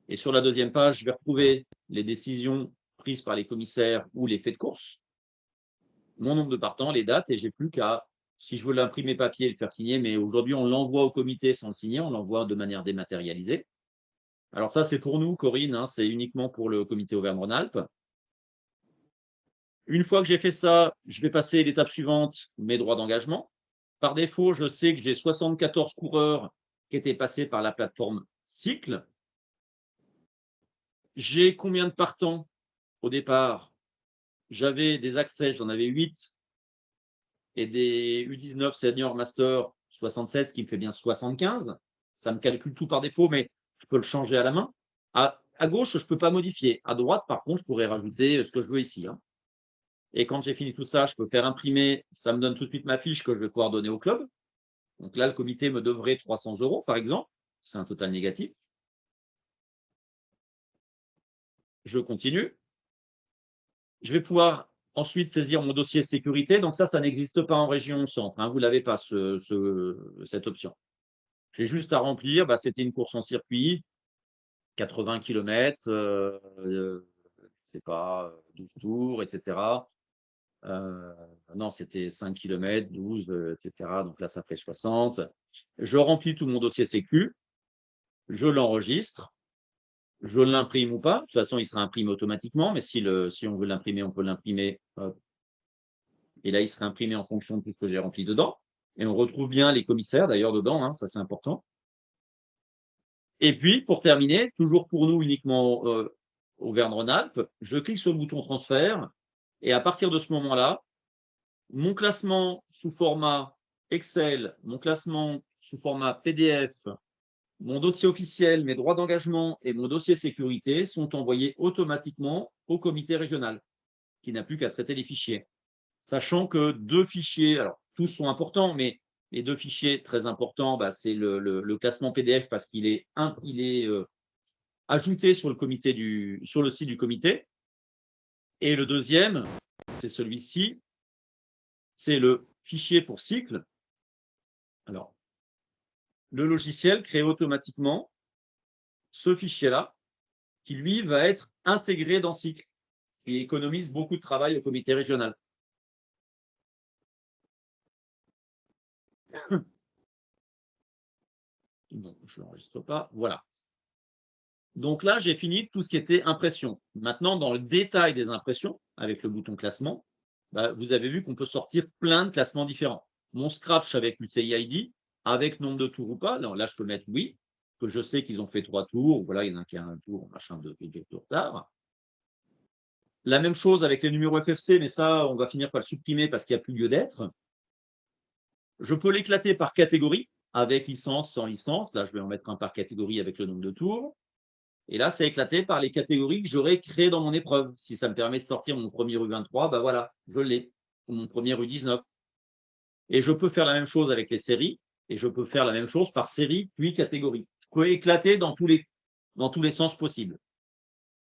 Et sur la deuxième page, je vais retrouver les décisions prises par les commissaires ou les faits de course, mon nombre de partants, les dates, et j'ai plus qu'à, si je veux l'imprimer papier et le faire signer, mais aujourd'hui, on l'envoie au comité sans le signer, on l'envoie de manière dématérialisée. Alors ça, c'est pour nous, Corinne, hein, c'est uniquement pour le comité Auvergne-Rhône-Alpes. Une fois que j'ai fait ça, je vais passer à l'étape suivante, mes droits d'engagement. Par défaut, je sais que j'ai 74 coureurs qui étaient passés par la plateforme Cycle. J'ai combien de partants au départ? J'avais des accès, j'en avais 8 et des U19 Senior Master 67, ce qui me fait bien 75. Ça me calcule tout par défaut, mais je peux le changer à la main. À gauche, je ne peux pas modifier. À droite, par contre, je pourrais rajouter ce que je veux ici, hein. Et quand j'ai fini tout ça, je peux faire imprimer. Ça me donne tout de suite ma fiche que je vais pouvoir donner au club. Donc là, le comité me devrait 300 €, par exemple. C'est un total négatif. Je continue. Je vais pouvoir ensuite saisir mon dossier sécurité. Donc ça n'existe pas en région centre, hein. Vous n'avez pas cette option. J'ai juste à remplir. Bah, c'était une course en circuit, 80 km, c'est pas 12 tours, etc. Non, c'était 5 km, 12, etc. Donc là, ça fait 60. Je remplis tout mon dossier sécu. Je l'enregistre. Je l'imprime ou pas. De toute façon, il sera imprimé automatiquement, mais si on veut l'imprimer, on peut l'imprimer. Et là, il sera imprimé en fonction de tout ce que j'ai rempli dedans. Et on retrouve bien les commissaires, d'ailleurs, dedans, hein, ça c'est important. Et puis, pour terminer, toujours pour nous uniquement Auvergne-Rhône-Alpes, je clique sur le bouton transfert. Et à partir de ce moment-là, mon classement sous format Excel, mon classement sous format PDF, mon dossier officiel, mes droits d'engagement et mon dossier sécurité sont envoyés automatiquement au comité régional, qui n'a plus qu'à traiter les fichiers. Sachant que 2 fichiers, alors tous sont importants, mais les 2 fichiers très importants, bah, c'est le classement PDF parce qu'il est, ajouté sur le site du comité. Et le deuxième, c'est celui-ci, c'est le fichier pour cycle. Alors, le logiciel crée automatiquement ce fichier-là qui, lui, va être intégré dans Cycle et économise beaucoup de travail au comité régional. Non, je n'enregistre pas. Voilà. Donc là, j'ai fini tout ce qui était impression. Maintenant, dans le détail des impressions, avec le bouton classement, bah, vous avez vu qu'on peut sortir plein de classements différents. Mon Scratch avec l'UCI ID, avec nombre de tours ou pas. Là, je peux mettre oui, que je sais qu'ils ont fait 3 tours. Voilà, il y en a qui a un tour, machin, deux tours tard. La même chose avec les numéros FFC, mais ça, on va finir par le supprimer parce qu'il n'y a plus lieu d'être. Je peux l'éclater par catégorie, avec licence, sans licence. Là, je vais en mettre un par catégorie avec le nombre de tours. Et là, c'est éclaté par les catégories que j'aurais créées dans mon épreuve. Si ça me permet de sortir mon premier U23, ben voilà, je l'ai. Ou mon premier U19. Et je peux faire la même chose avec les séries. Et je peux faire la même chose par série, puis catégorie. Je peux éclater dans tous les sens possibles.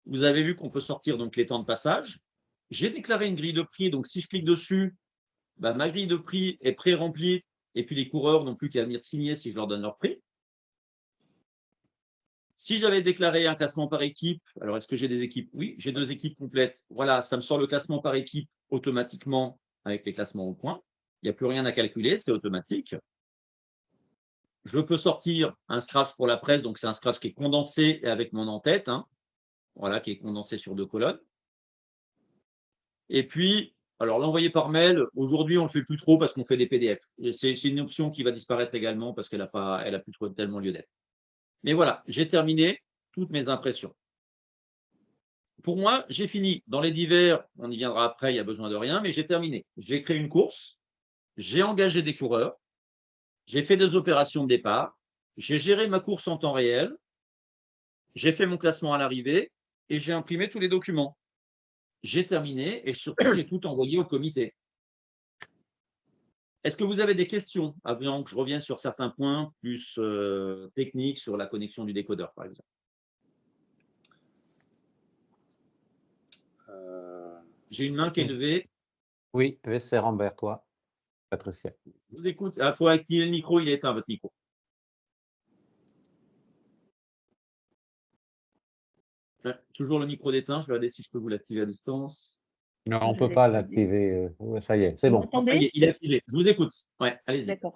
Vous avez vu qu'on peut sortir donc les temps de passage. J'ai déclaré une grille de prix. Donc, si je clique dessus, ben, ma grille de prix est pré-remplie. Et puis, les coureurs n'ont plus qu'à venir signer si je leur donne leur prix. Si j'avais déclaré un classement par équipe, alors est-ce que j'ai des équipes? Oui, j'ai 2 équipes complètes. Voilà, ça me sort le classement par équipe automatiquement avec les classements au point. Il n'y a plus rien à calculer, c'est automatique. Je peux sortir un Scratch pour la presse, donc c'est un Scratch qui est condensé et avec mon en-tête, hein, voilà, qui est condensé sur 2 colonnes. Et puis, alors l'envoyer par mail, aujourd'hui on ne le fait plus trop parce qu'on fait des PDF. C'est une option qui va disparaître également parce qu'elle n'a plus trop tellement lieu d'être. Mais voilà, j'ai terminé toutes mes impressions. Pour moi, j'ai fini. Dans les divers, on y viendra après, il n'y a besoin de rien, mais j'ai terminé. J'ai créé une course, j'ai engagé des coureurs, j'ai fait des opérations de départ, j'ai géré ma course en temps réel, j'ai fait mon classement à l'arrivée et j'ai imprimé tous les documents. J'ai terminé et surtout, j'ai tout envoyé au comité. Est-ce que vous avez des questions avant que je revienne sur certains points plus techniques sur la connexion du décodeur, par exemple? J'ai une main qui est levée. Oui, c'est Rambert, toi, Patricia. Je vous écoute. Il faut activer le micro, il est éteint, votre micro. Toujours le micro d'éteint, je vais regarder si je peux vous l'activer à distance. Non, on ne peut pas l'activer. Ça y est, c'est bon. Ça y est, il est activé. Je vous écoute. Ouais, allez-y. D'accord.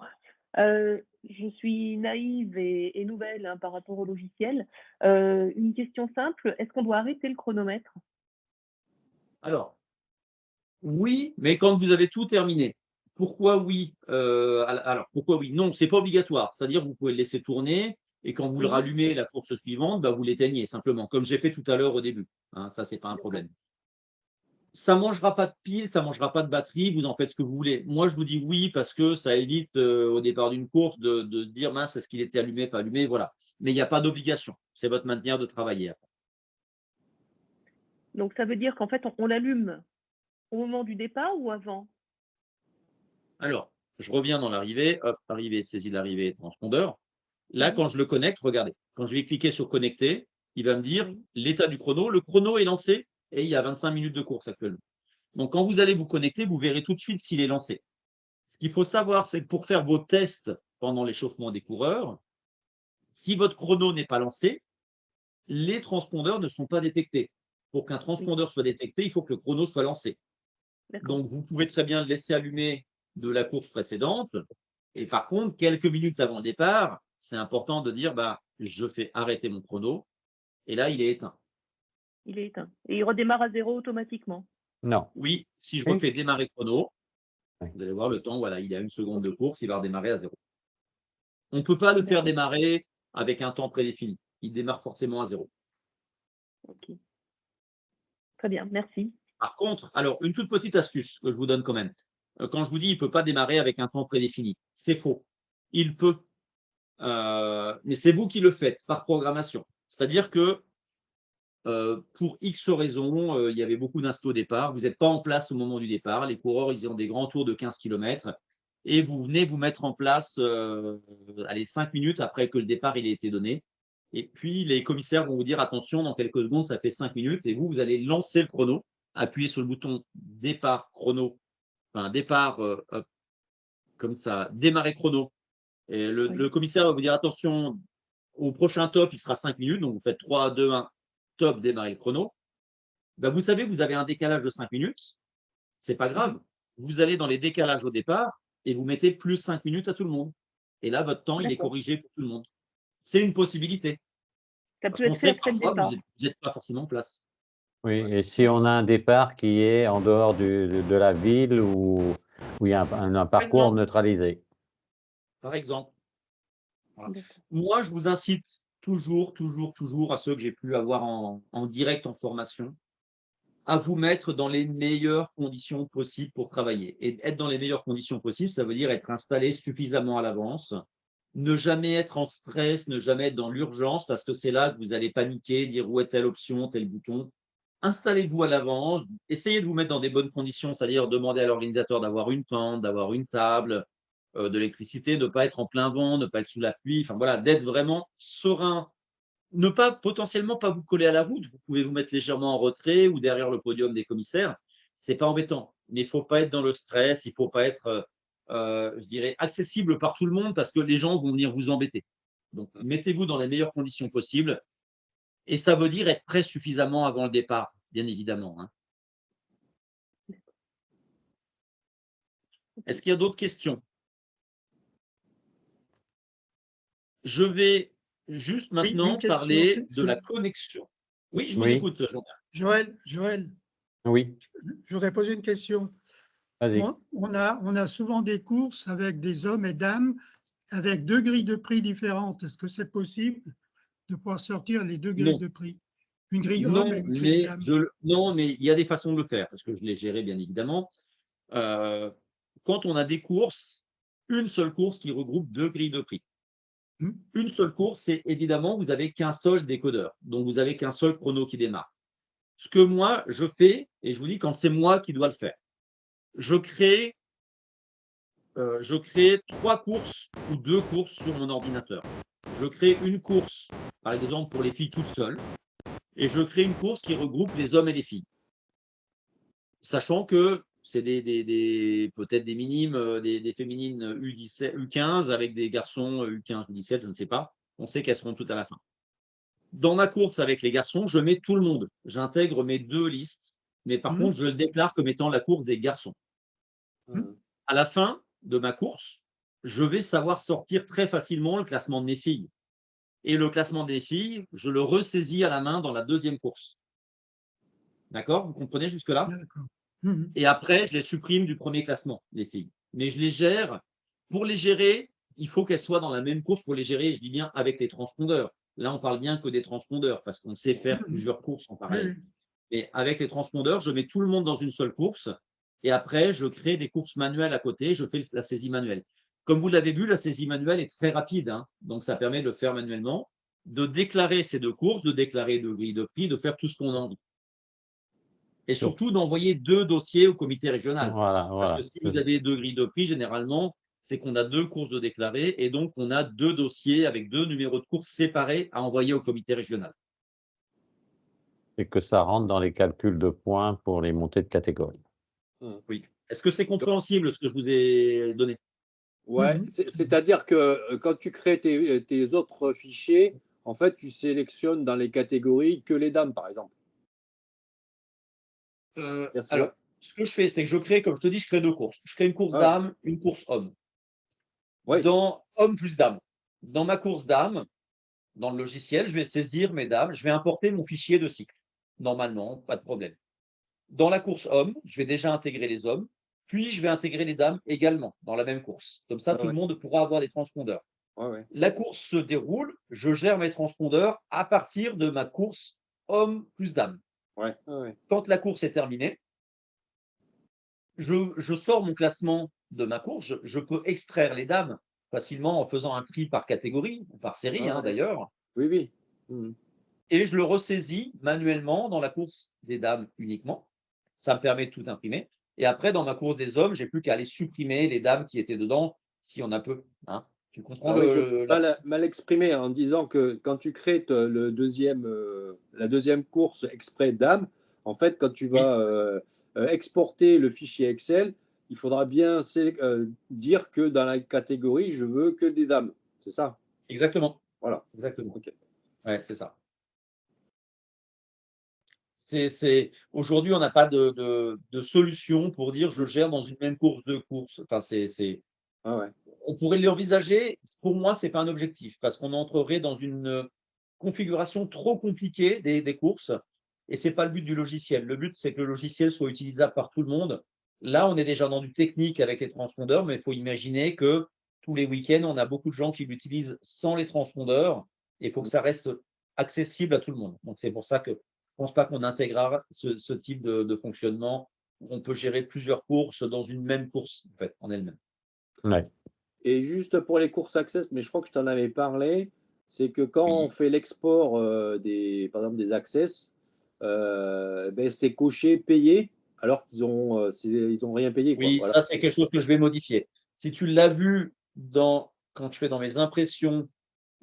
Je suis naïve et nouvelle hein, par rapport au logiciel. Une question simple, est-ce qu'on doit arrêter le chronomètre? Alors, oui, mais quand vous avez tout terminé. Pourquoi oui? Alors, pourquoi oui? Non, ce n'est pas obligatoire. C'est-à-dire que vous pouvez le laisser tourner et quand vous le rallumez la course suivante, bah, vous l'éteignez simplement, comme j'ai fait tout à l'heure au début. Hein, ça, ce n'est pas un problème. Ça ne mangera pas de pile, ça ne mangera pas de batterie, vous en faites ce que vous voulez. Moi, je vous dis oui parce que ça évite au départ d'une course de se dire mince, est-ce qu'il était allumé, pas allumé, voilà. Mais il n'y a pas d'obligation. C'est votre manière de travailler. Donc, ça veut dire qu'en fait, on l'allume au moment du départ ou avant? Alors, je reviens dans l'arrivée. Hop, arrivée, saisie de l'arrivée, transpondeur. Là, quand je le connecte, regardez. Quand je vais cliquer sur connecter, il va me dire l'état du chrono. Le chrono est lancé et il y a 25 minutes de course actuellement. Donc, quand vous allez vous connecter, vous verrez tout de suite s'il est lancé. Ce qu'il faut savoir, c'est que pour faire vos tests pendant l'échauffement des coureurs, si votre chrono n'est pas lancé, les transpondeurs ne sont pas détectés. Pour qu'un transpondeur soit détecté, il faut que le chrono soit lancé. Donc, vous pouvez très bien le laisser allumer de la course précédente. Et par contre, quelques minutes avant le départ, c'est important de dire bah, je fais arrêter mon chrono. Et là, il est éteint. Il est éteint. Et il redémarre à 0 automatiquement? Non. Oui, si je refais démarrer chrono, vous allez voir le temps, voilà, il y a 1 seconde de course, il va redémarrer à 0. On ne peut pas le faire démarrer avec un temps prédéfini. Il démarre forcément à 0. Ok. Très bien, merci. Par contre, alors, une toute petite astuce que je vous donne quand même. Quand je vous dis il ne peut pas démarrer avec un temps prédéfini, c'est faux. Il peut. Mais c'est vous qui le faites par programmation. C'est-à-dire que pour X raisons, il y avait beaucoup d'instos au départ. Vous n'êtes pas en place au moment du départ. Les coureurs, ils ont des grands tours de 15 km et vous venez vous mettre en place 5 minutes après que le départ il ait été donné. Et puis, les commissaires vont vous dire attention, dans quelques secondes, ça fait 5 minutes et vous allez lancer le chrono, appuyer sur le bouton départ chrono, enfin départ, comme ça, démarrer chrono Et le commissaire va vous dire attention, au prochain top, il sera 5 minutes. Donc, vous faites 3, 2, 1, top, démarrez le chrono. Ben, vous savez que vous avez un décalage de 5 minutes. C'est pas grave. Vous allez dans les décalages au départ et vous mettez plus 5 minutes à tout le monde. Et là, votre temps, il est corrigé pour tout le monde. C'est une possibilité. Ça Parce peut qu'on être fait sait que après le parfois, départ. vous n'êtes pas forcément en place. Oui, et si on a un départ qui est en dehors de la ville où il y a un parcours neutralisé. Par exemple. Voilà. D'accord. Moi, je vous incite toujours à ceux que j'ai pu avoir en direct en formation, à vous mettre dans les meilleures conditions possibles pour travailler. Et être dans les meilleures conditions possibles, ça veut dire être installé suffisamment à l'avance, ne jamais être en stress, ne jamais être dans l'urgence, parce que c'est là que vous allez paniquer, dire où est telle option, tel bouton. Installez-vous à l'avance, essayez de vous mettre dans des bonnes conditions, c'est-à-dire demander à l'organisateur d'avoir une tente, d'avoir une table, de l'électricité, ne pas être en plein vent, ne pas être sous la pluie, enfin voilà, d'être vraiment serein, ne pas potentiellement pas vous coller à la route. Vous pouvez vous mettre légèrement en retrait ou derrière le podium des commissaires. C'est pas embêtant, mais il ne faut pas être dans le stress, il ne faut pas être, je dirais, accessible par tout le monde parce que les gens vont venir vous embêter. Donc, mettez-vous dans les meilleures conditions possibles et ça veut dire être prêt suffisamment avant le départ, bien évidemment. Hein. Est-ce qu'il y a d'autres questions? Je vais juste maintenant parler de la connexion. Oui, je vous écoute, Jean-Pierre. Joël, Oui, je voudrais poser une question. vas-y. On a souvent des courses avec des hommes et dames avec deux grilles de prix différentes. Est-ce que c'est possible de pouvoir sortir les deux grilles de prix? Une grille homme et une grille dame. Non, mais il y a des façons de le faire, parce que je l'ai géré, bien évidemment. Quand on a des courses, une seule course qui regroupe deux grilles de prix. Une seule course, c'est évidemment, vous n'avez qu'un seul décodeur, donc vous n'avez qu'un seul chrono qui démarre. Ce que moi, je fais, et je vous dis quand c'est moi qui dois le faire, je crée 3 courses ou 2 courses sur mon ordinateur. Je crée une course, par exemple, pour les filles toutes seules, et je crée une course qui regroupe les hommes et les filles. Sachant que c'est peut-être des minimes, des féminines U17, U15 avec des garçons U15 ou 17, je ne sais pas. On sait qu'elles seront toutes à la fin. Dans ma course avec les garçons, je mets tout le monde. J'intègre mes 2 listes, mais par contre, je le déclare comme étant la course des garçons. À la fin de ma course, je vais savoir sortir très facilement le classement de mes filles. Et le classement des filles, je le ressaisis à la main dans la deuxième course. D'accord? Vous comprenez jusque-là? Et après, je les supprime du premier classement, les filles. Mais je les gère. Pour les gérer, il faut qu'elles soient dans la même course pour les gérer, je dis bien avec les transpondeurs. Là, on parle bien que des transpondeurs parce qu'on sait faire plusieurs courses en parallèle. Et avec les transpondeurs, je mets tout le monde dans une seule course et après, je crée des courses manuelles à côté, je fais la saisie manuelle. Comme vous l'avez vu, la saisie manuelle est très rapide, hein, donc ça permet de le faire manuellement, de déclarer ces 2 courses, de déclarer 2 grilles de prix, de faire tout ce qu'on a envie. Et surtout d'envoyer 2 dossiers au comité régional. Parce que si vous avez 2 grilles de prix, généralement, c'est qu'on a 2 courses de déclarer et donc on a 2 dossiers avec 2 numéros de course séparés à envoyer au comité régional. Et que ça rentre dans les calculs de points pour les montées de catégorie. Oui. Est-ce que c'est compréhensible ce que je vous ai donné? Ouais, c'est-à-dire que quand tu crées tes autres fichiers, en fait, tu sélectionnes dans les catégories que les dames, par exemple. Alors, ce que je fais, c'est que je crée, comme je te dis, je crée 2 courses. Je crée une course dame, une course homme. Dans homme plus dame. Dans ma course dame, dans le logiciel, je vais saisir mes dames, je vais importer mon fichier de cycle. Normalement, pas de problème. Dans la course homme, je vais déjà intégrer les hommes, puis je vais intégrer les dames également dans la même course. Comme ça, tout le monde pourra avoir des transpondeurs. La course se déroule, je gère mes transpondeurs à partir de ma course homme plus dame. Quand la course est terminée, je sors mon classement de ma course. Je peux extraire les dames facilement en faisant un tri par catégorie, ou par série d'ailleurs. Oui. Et je le ressaisis manuellement dans la course des dames uniquement. Ça me permet de tout imprimer. Et après, dans ma course des hommes, j'ai plus qu'à aller supprimer les dames qui étaient dedans, si on a peu. Hein. Tu comprends mal exprimé en disant que quand tu crées la deuxième course exprès dames, en fait, quand tu vas exporter le fichier Excel, il faudra bien dire que dans la catégorie, je veux que des dames. C'est ça? Exactement. Voilà. Exactement. Ok. Ouais, c'est ça. Aujourd'hui, on n'a pas de solution pour dire je gère dans une même course deux courses. Enfin, Ah ouais. on pourrait l'envisager. Pour moi, c'est pas un objectif parce qu'on entrerait dans une configuration trop compliquée des courses et c'est pas le but du logiciel. Le but, c'est que le logiciel soit utilisable par tout le monde. Là, on est déjà dans du technique avec les transpondeurs, mais il faut imaginer que tous les week-ends, on a beaucoup de gens qui l'utilisent sans les transpondeurs et il faut que ça reste accessible à tout le monde. Donc, c'est pour ça que je ne pense pas qu'on intégrera ce type de fonctionnement où on peut gérer plusieurs courses dans une même course en fait, en elle-même. Ouais. Et juste pour les courses Access, mais je crois que je t'en avais parlé, c'est que quand on fait l'export par exemple des Access, ben c'est coché payé alors qu'ils ont, ils ont rien payé, quoi. Oui, Voilà. ça, c'est quelque chose que je vais modifier. Si tu l'as vu quand je fais dans mes impressions,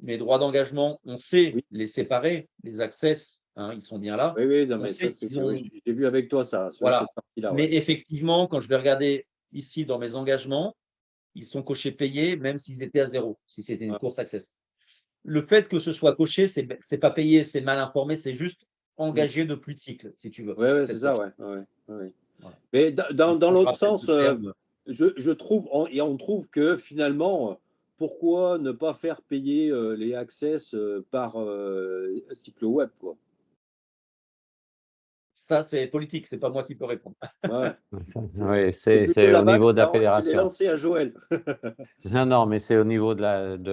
mes droits d'engagement, on sait Oui, les séparer, les access, ils sont bien là. oui, oui, non, On mais ça, sait qu'ils ont. oui, j'ai vu avec toi ça, sur Voilà. cette partie-là, Mais ouais. effectivement, quand je vais regarder ici dans mes engagements, ils sont cochés payés, même s'ils étaient à zéro, si c'était une Ouais. course access. Le fait que ce soit coché, c'est pas payé, c'est mal informé, c'est juste engagé de plus de cycle, si tu veux. Ouais, ouais, c'est Cette ça, coche. ouais, ouais, ouais. Voilà. Mais Donc, dans je l'autre rappelle sens, ce terme. je trouve, et on trouve que finalement, pourquoi ne pas faire payer les access par cycle web, quoi. Ça, c'est politique, c'est pas moi qui peux répondre. Ouais. Oui, C'est plutôt c'est la au balle, niveau de la je l'ai fédération. lancée à Joël. Non, non, mais c'est au niveau de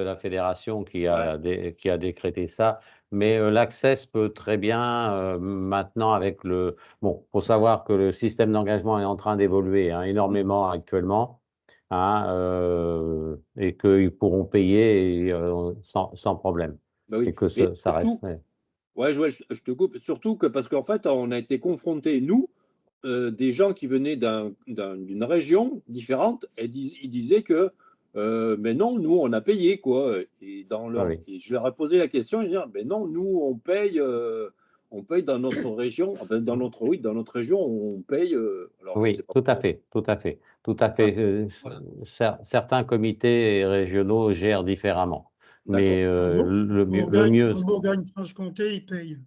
la fédération qui a, qui a décrété ça. Mais l'Access peut très bien, maintenant, avec le. Bon, faut savoir que le système d'engagement est en train d'évoluer énormément actuellement, et qu'ils pourront payer sans problème. Bah oui. Et que Mais ça surtout, reste. ouais, Joël, je te coupe, surtout que parce qu'en fait, on a été confrontés, nous, des gens qui venaient d'une région différente et ils disaient que mais non, nous on a payé quoi. Et, Oui. et je leur ai posé la question, ils disaient mais non, nous on paye dans notre région, enfin, dans notre région on paye. Alors je sais Oui, pas. tout à fait, tout à fait, tout à Ah, fait. Voilà. Certains comités régionaux gèrent différemment, mais d'accord. le mieux, En Bourgogne-Franche-Comté, ils payent.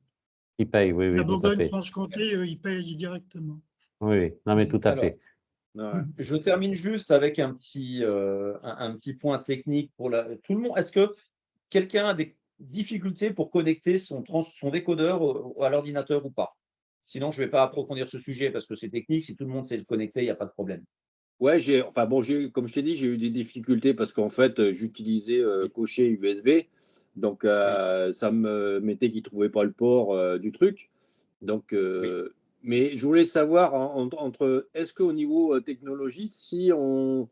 ils payent, oui, La oui, tout à fait. Bourgogne-Franche-Comté, eux, ils payent directement. Oui, oui, non, mais tout à Alors, fait. Ouais. je termine juste avec un petit point technique pour tout le monde. Est-ce que quelqu'un a des difficultés pour connecter son décodeur à l'ordinateur ou pas? Sinon, je ne vais pas approfondir ce sujet parce que c'est technique. Si tout le monde sait le connecter, il n'y a pas de problème. Ouais, enfin bon, comme je t'ai dit, j'ai eu des difficultés parce qu'en fait, j'utilisais Oui. cocher USB. Donc, Oui. ça me mettait qu'il ne trouvait pas le port du truc. Donc, Oui. mais je voulais savoir entre, est-ce qu'au niveau technologie, si on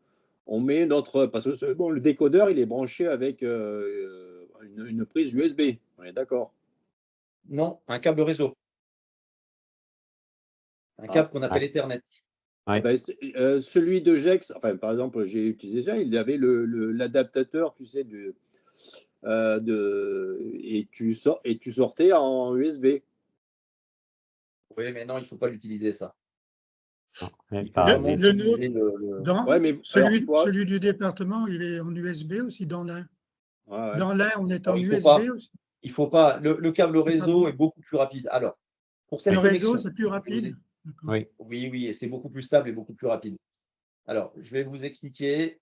met notre. Parce que bon, le décodeur, il est branché avec une prise USB. On est d'accord. Non, un câble réseau, un Ah, câble qu'on appelle Ouais, Ethernet. ah ouais. ben, celui de Gex, enfin, par exemple, j'ai utilisé ça, il avait l'adaptateur, tu sais, et tu sortais en USB. Oui, mais non, il ne faut pas l'utiliser ça. Non, Il faut pas- vraiment Le utiliser nôtre, Ouais, mais alors, celui du département, il est en USB aussi dans l'Ain. ouais, ouais. Dans l'Ain, on est Alors, en USB aussi. il faut pas. Le câble C'est pas réseau bon. est beaucoup plus rapide. Alors, pour Le cette réseau, connexion, c'est plus rapide. D'accord. Oui, oui, oui, et c'est beaucoup plus stable et beaucoup plus rapide. Alors, je vais vous expliquer,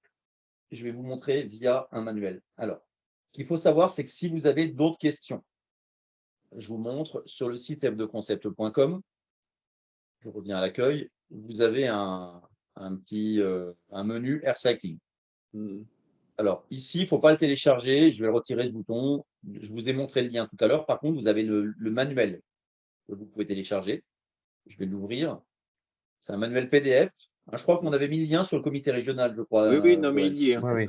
je vais vous montrer via un manuel. Alors, ce qu'il faut savoir, c'est que si vous avez d'autres questions, je vous montre sur le site f2concept.com, je reviens à l'accueil, vous avez un menu Air Cycling. Hmm. Alors, ici, il ne faut pas le télécharger, je vais retirer ce bouton. Je vous ai montré le lien tout à l'heure. Par contre, vous avez le manuel que vous pouvez télécharger. Je vais l'ouvrir. C'est un manuel PDF. Je crois qu'on avait mis le lien sur le comité régional, je crois, Oui, oui, non, mais Joël. il y est, hein. oui,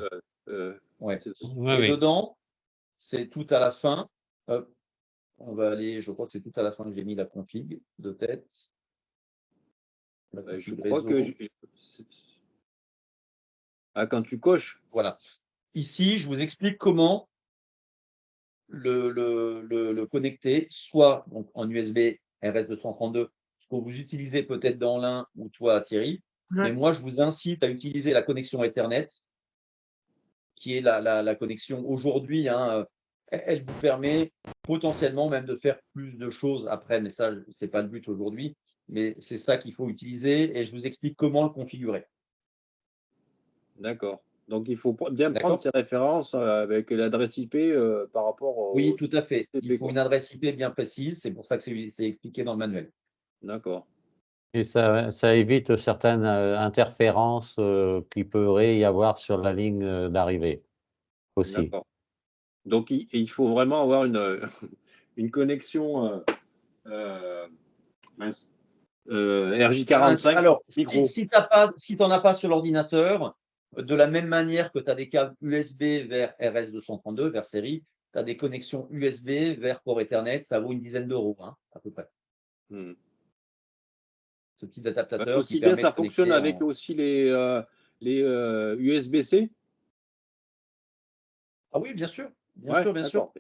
oui, Ouais. oui, Et oui. dedans, c'est tout à la fin. Hop, on va aller, je crois que c'est tout à la fin que j'ai mis la config de tête. La Je config crois que. réseau. Ah, quand tu coches. Voilà. Ici, je vous explique comment le connecter, soit donc, en USB RS232, ce que vous utilisez peut-être dans l'un ou toi, Thierry, Mais Ouais. moi, je vous incite à utiliser la connexion Ethernet, qui est la connexion aujourd'hui, hein, elle vous permet potentiellement même de faire plus de choses après, mais ça, c'est pas le but aujourd'hui. Mais c'est ça qu'il faut utiliser et je vous explique comment le configurer. D'accord. Donc, il faut bien prendre D'accord? ses références avec l'adresse IP par rapport Oui, au tout à fait. Il TCP, faut quoi. une adresse IP bien précise. C'est pour ça que c'est expliqué dans le manuel. D'accord. Et ça évite certaines interférences qu'il pourrait y avoir sur la ligne d'arrivée aussi. D'accord. Donc, il faut vraiment avoir une connexion mince, RJ45 Alors, micro. si tu n'en as pas sur l'ordinateur, de la même manière que tu as des câbles USB vers RS232, vers série, tu as des connexions USB vers port Ethernet, ça vaut une dizaine d'euros, hein, à peu près. Hmm. Ce petit adaptateur qui Aussi bien permet de ça fonctionne connecter avec en… aussi les USB-C? Ah oui, bien sûr, bien Ouais, sûr, bien sûr. d'accord.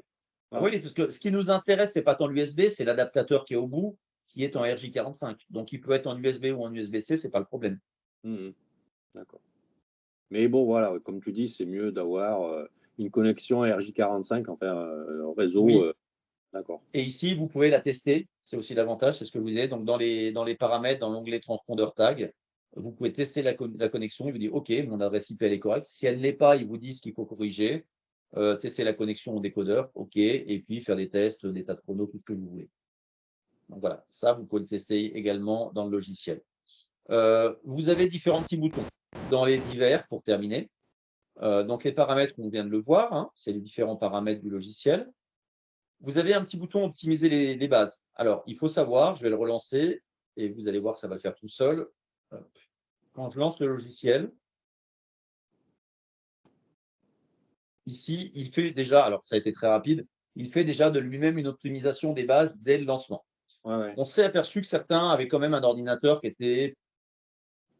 Ah Ouais. oui, parce que ce qui nous intéresse, c'est pas tant l'USB, c'est l'adaptateur qui est au bout, qui est en RJ45. Donc, il peut être en USB ou en USB-C, c'est pas le problème. Mhm. D'accord. Mais bon, voilà, comme tu dis, c'est mieux d'avoir une connexion RJ45, enfin, réseau. Oui, D'accord. et ici, vous pouvez la tester. C'est aussi l'avantage, c'est ce que vous disiez. Donc, dans les paramètres, dans l'onglet transpondeur tag, vous pouvez tester la connexion. Il vous dit OK, mon adresse IP elle est correcte. Si elle ne l'est pas, il vous dit ce qu'il faut corriger. Tester la connexion au décodeur, OK, et puis faire des tests, des tas de chronos, tout ce que vous voulez. Donc voilà, ça, vous pouvez le tester également dans le logiciel. Vous avez différents petits boutons dans les divers pour terminer. Donc les paramètres, on vient de le voir, hein, c'est les différents paramètres du logiciel. Vous avez un petit bouton optimiser les bases. Alors, il faut savoir, je vais le relancer et vous allez voir que ça va le faire tout seul. Hop. Quand je lance le logiciel, ici, il fait déjà, alors ça a été très rapide, il fait déjà de lui-même une optimisation des bases dès le lancement. Ouais, ouais. On s'est aperçu que certains avaient quand même un ordinateur qui était,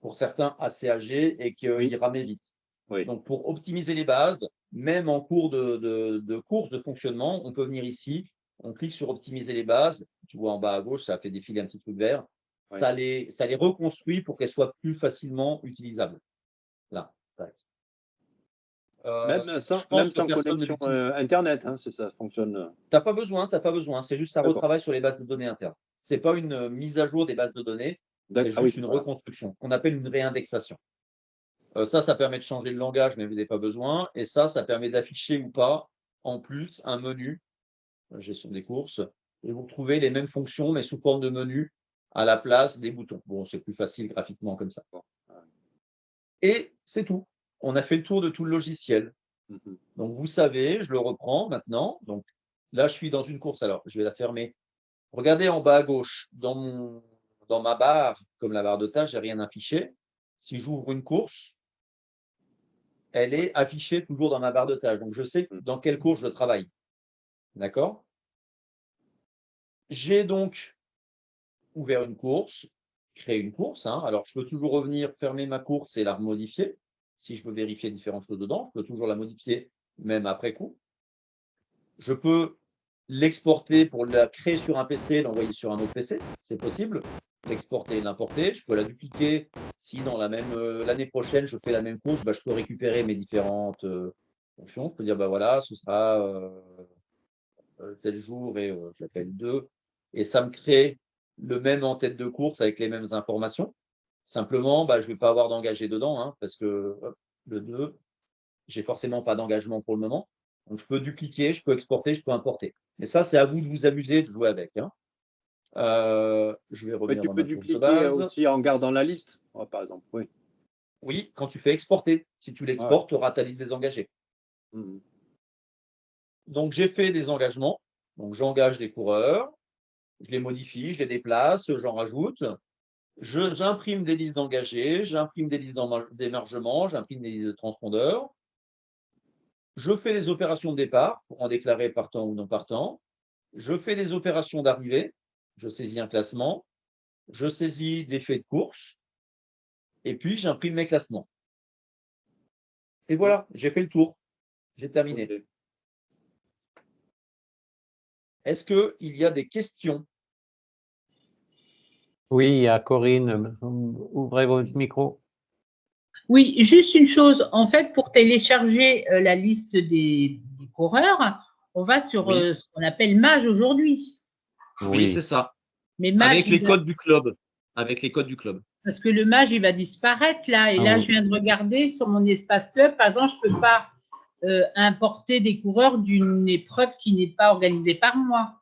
pour certains, assez âgé et qu'il Oui, ramait vite. oui. Donc, pour optimiser les bases, même en cours de course de fonctionnement, on peut venir ici, on clique sur optimiser les bases. Tu vois en bas à gauche, ça fait défiler un petit truc vert. Oui. Ça les reconstruit pour qu'elles soient plus facilement utilisables. Là. Tac. Même Je même pense que sans personne ne connexion l'utilise. Internet, hein, ça fonctionne. Tu n'as pas besoin, t'as pas besoin. C'est juste ça D'accord. retravaille sur les bases de données internes. Ce n'est pas une mise à jour des bases de données, c'est Ah oui, juste une voilà. reconstruction, ce qu'on appelle une réindexation. Ça permet de changer le langage, mais vous n'avez pas besoin. Et ça permet d'afficher ou pas, en plus, un menu, gestion des courses. Et vous retrouvez les mêmes fonctions, mais sous forme de menu, à la place des boutons. Bon, c'est plus facile graphiquement comme ça. Et c'est tout. On a fait le tour de tout le logiciel. Mhm. Donc, vous savez, je le reprends maintenant. Donc, là, je suis dans une course. Alors, je vais la fermer. Regardez en bas à gauche, dans ma barre, comme la barre de tâche, j'ai rien affiché. Si j'ouvre une course, elle est affichée toujours dans ma barre de tâches. Donc, je sais dans quelle course je travaille. D'accord? J'ai donc ouvert une course, créé une course, hein. Alors, je peux toujours revenir fermer ma course et la remodifier. Si je veux vérifier différentes choses dedans, je peux toujours la modifier, même après coup. Je peux l'exporter pour la créer sur un PC, l'envoyer sur un autre PC. C'est possible. L'exporter et l'importer. Je peux la dupliquer. Si dans l'année prochaine, je fais la même course, bah, je peux récupérer mes différentes fonctions. Je peux dire, bah voilà, ce sera tel jour et je l'appelle 2. Et ça me crée le même en tête de course avec les mêmes informations. Simplement, bah, je ne vais pas avoir d'engagé dedans, hein, parce que hop, le 2, j'ai forcément pas d'engagement pour le moment. Donc, je peux dupliquer, je peux exporter, je peux importer. Mais ça, c'est à vous de vous amuser, de jouer avec, hein. Je vais Mais revenir tu dans peux ma course de dupliquer base. aussi en gardant la liste, par exemple. Oui. Oui, quand tu fais exporter, si tu Ouais. l'exportes, tu auras ta liste des engagés. Mhm. Donc, j'ai fait des engagements. Donc, j'engage des coureurs, je les modifie, je les déplace, j'en rajoute. J'imprime des listes d'engagés, j'imprime des listes d'émargement, j'imprime des listes de transpondeurs. Je fais des opérations de départ pour en déclarer partant ou non partant. Je fais des opérations d'arrivée. Je saisis un classement. Je saisis des faits de course. Et puis, j'imprime mes classements. Et voilà, j'ai fait le tour. J'ai terminé. Ok. Est-ce qu'il y a des questions? Oui, il y a Corinne. Ouvrez votre micro. Oui, juste une chose. En fait, pour télécharger la liste des coureurs, on va sur Oui. ce qu'on appelle Mage aujourd'hui. Oui, c'est ça. Mais Mage, Avec les codes du club. Avec les codes du club. parce que le Mage, il va disparaître là. Et Ah là, oui. je viens de regarder sur mon espace club. Par exemple, je ne peux pas importer des coureurs d'une épreuve qui n'est pas organisée par moi.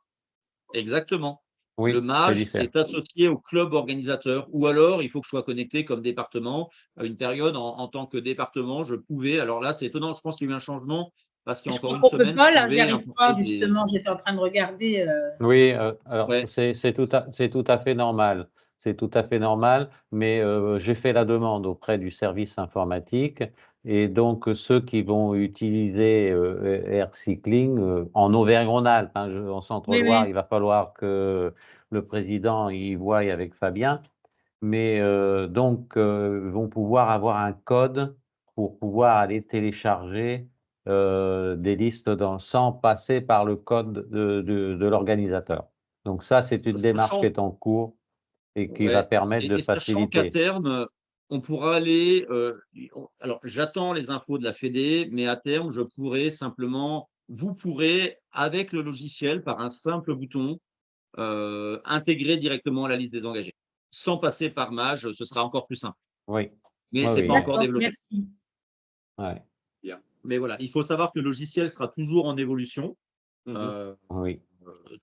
Exactement. Oui, Le c'est MAGE différent. est associé au club organisateur, ou alors il faut que je sois connecté comme département. À une période, en tant que département, je pouvais. Alors là, c'est étonnant, je pense qu'il y a eu un changement parce qu'il y a Je encore crois une qu'on ne peut semaine, pas, je là, j'y pouvais arrive pas, importer des. justement. J'étais en train de regarder. Oui, alors Ouais. c'est tout à fait normal. C'est tout à fait normal, mais j'ai fait la demande auprès du service informatique et donc ceux qui vont utiliser Air Cycling en Auvergne-Rhône-Alpes, hein, en Centre-Loire, Oui. il va falloir que le président y voie avec Fabien, mais donc vont pouvoir avoir un code pour pouvoir aller télécharger des listes sans passer par le code de l'organisateur. Donc ça, c'est une démarche qui est en cours et qui va Ouais. permettre de Et sachant qu'à faciliter. terme, on pourra aller. Alors, j'attends les infos de la Fédé, mais à terme, je pourrai simplement. Vous pourrez, avec le logiciel, par un simple bouton, intégrer directement la liste des engagés. Sans passer par Mage, ce sera encore plus simple. Oui, Mais oui, c'est oui, pas encore D'accord, développé. merci. ouais, Mais voilà, il faut savoir que le logiciel sera toujours en évolution. oui.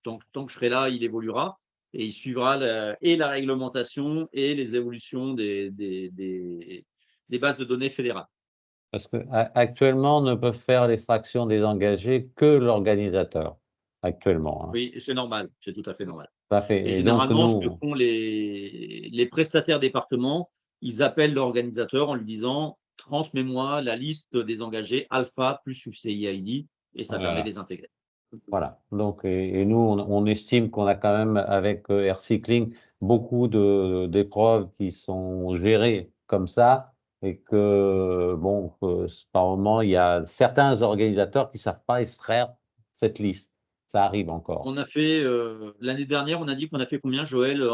Tant que je serai là, il évoluera et il suivra la réglementation et les évolutions des bases de données fédérales. Parce qu'actuellement, on ne peut faire l'extraction des engagés que l'organisateur, actuellement, hein. Oui, c'est normal, c'est tout à fait normal. Tout à fait. Et Et donc, généralement, ce que nous, font les prestataires départements, ils appellent l'organisateur en lui disant « Transmets-moi la liste des engagés alpha plus UCI-ID » et ça permet de voilà. les intégrer. Voilà. Donc, et nous, on estime qu'on a quand même, avec Air Cycling, beaucoup d'épreuves qui sont gérées comme ça et que, bon, par moment, il y a certains organisateurs qui ne savent pas extraire cette liste. Ça arrive encore. On a fait, l'année dernière, on a dit qu'on a fait combien, Joël?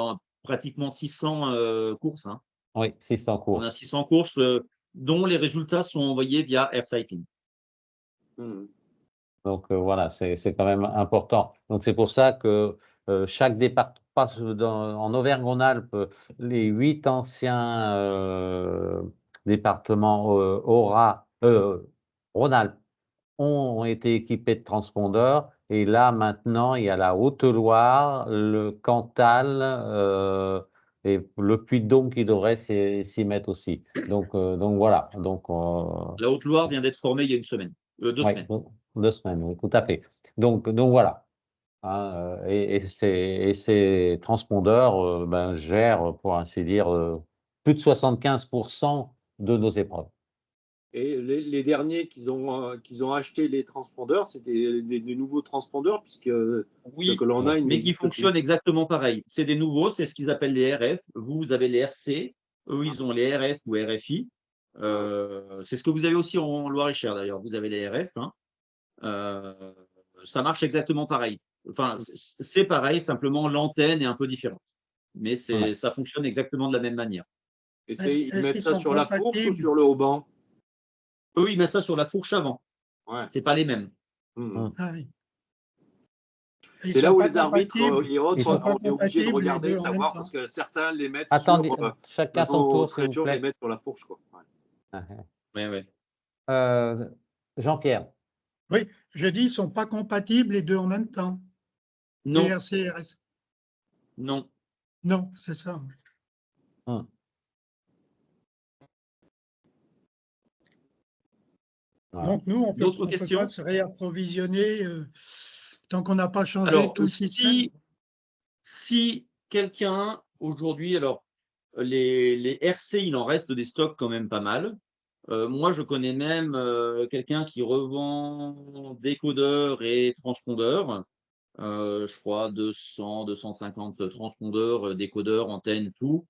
Pratiquement 600 courses. Hein. Oui, 600 On a courses. 600 courses dont les résultats sont envoyés via Air Cycling. Donc voilà, c'est quand même important. Donc c'est pour ça que chaque département, en Auvergne-Rhône-Alpes, les 8 anciens départements Rhône-Alpes ont été équipés de transpondeurs. Et là, maintenant, il y a la Haute-Loire, le Cantal et le Puy-de-Dôme qui devraient s'y mettre aussi. Donc voilà. Donc, La Haute-Loire vient d'être formée il y a une semaine, 2 ouais, semaines. 2 semaines, oui, tout à fait. Donc voilà. Hein, et ces transpondeurs ben, gèrent, pour ainsi dire, plus de 75% de nos épreuves. Et les derniers qu'ils ont acheté les transpondeurs, c'était des nouveaux transpondeurs, puisque Oui, ce que l'on a, il mais qui n'existe plus. fonctionnent exactement pareil. C'est des nouveaux, c'est ce qu'ils appellent les RF. Vous avez les RC, eux, ils ont les RF ou RFI. C'est ce que vous avez aussi en Loir-et-Cher, d'ailleurs. Vous avez les RF. Hein. Ça marche exactement pareil. Enfin, c'est pareil, simplement l'antenne est un peu différente. Mais Ouais. ça fonctionne exactement de la même manière. Et ils Est-ce mettent qu'ils ça sont sur la fourche ou compatibles? sur le haut-banc? Eux, ils mettent ça sur la fourche avant. Ouais. C'est pas les mêmes. Ah oui. Ils C'est là sont où pas les arbitres compatibles. et autres, Ils sont pas on est obligé de compatibles les regarder, deux en même savoir, temps. parce que certains les mettent Attendez, sur chacun son tour, s'il vous Tréjur, les plaît. mettent sur la fourche, quoi. Ouais. Ouais. Jean-Pierre. Oui, je dis, ils sont pas compatibles les deux en même temps. Non, DRC, RS. non. Non, c'est ça. Voilà. Donc nous, on D'autres peut questions? pas se réapprovisionner tant qu'on n'a pas changé Alors, tout le système. si quelqu'un aujourd'hui, alors les RC, il en reste des stocks quand même pas mal. Moi, je connais même quelqu'un qui revend décodeurs et transpondeurs. Je crois 200, 250 transpondeurs, décodeurs, antennes, tout.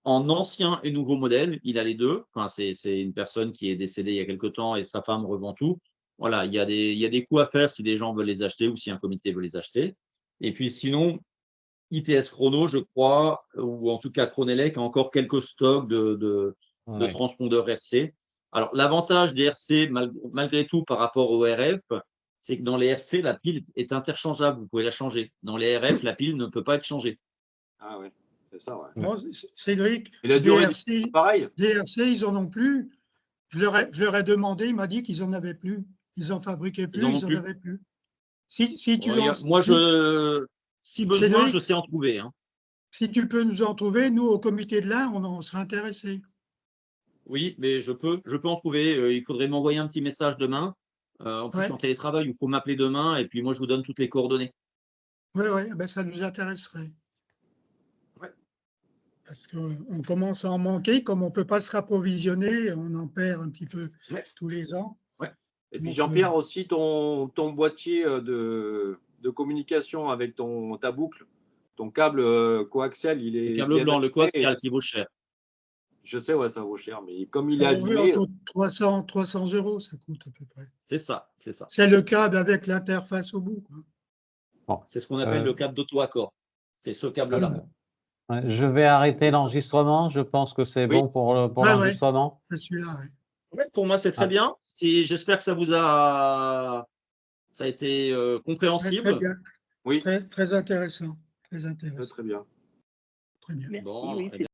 En ancien et nouveau modèle, il a les deux. Enfin, c'est une personne qui est décédée il y a quelque temps et sa femme revend tout. Voilà, il y a des coûts à faire si des gens veulent les acheter ou si un comité veut les acheter. Et puis sinon, ITS Chrono, je crois, ou en tout cas Chronelec a encore quelques stocks de Ouais. transpondeurs RC. Alors, l'avantage des RC, malgré tout, par rapport aux RF, c'est que dans les RC, la pile est interchangeable. Vous pouvez la changer. Dans les RF, la pile ne peut pas être changée. Ah oui, c'est ça, ouais. Non, Cédric, Et la durée du DRC, pareil. DRC, ils en ont plus. Je leur ai demandé, il m'a dit qu'ils en avaient plus. Ils en fabriquaient plus, ils en avaient plus. Si tu Moi, si besoin, Cédric, je sais en trouver. Hein. Si tu peux nous en trouver, nous, au comité de l'Ain, on en serait intéressés. Oui, mais je peux en trouver. Il faudrait m'envoyer un petit message demain. En plus, je suis en télétravail, il faut m'appeler demain et puis moi, je vous donne toutes les coordonnées. Oui, ben, ça nous intéresserait. Ouais. Parce qu'on commence à en manquer, comme on ne peut pas se rapprovisionner, on en perd un petit peu tous les ans. Ouais. Et puis Jean-Pierre, aussi ton boîtier de communication avec ta boucle, ton câble coaxial, il est le câble blanc, le coaxial qui vaut cher. Je sais, ouais, ça vaut cher, mais comme il Ça est abîmé. Autour de 300 € ça coûte à peu près. C'est ça, c'est ça. C'est le câble avec l'interface au bout. Bon. C'est ce qu'on appelle le câble d'auto-accord. C'est ce câble-là. Je vais arrêter l'enregistrement. Je pense que c'est bon pour l'enregistrement. C'est celui-là, Ouais, pour moi, c'est très bien. J'espère que ça a été compréhensible. Très bien. Oui. Très intéressant. Très intéressant. Très bien. Très bien. Merci, Bon, oui, eh bien,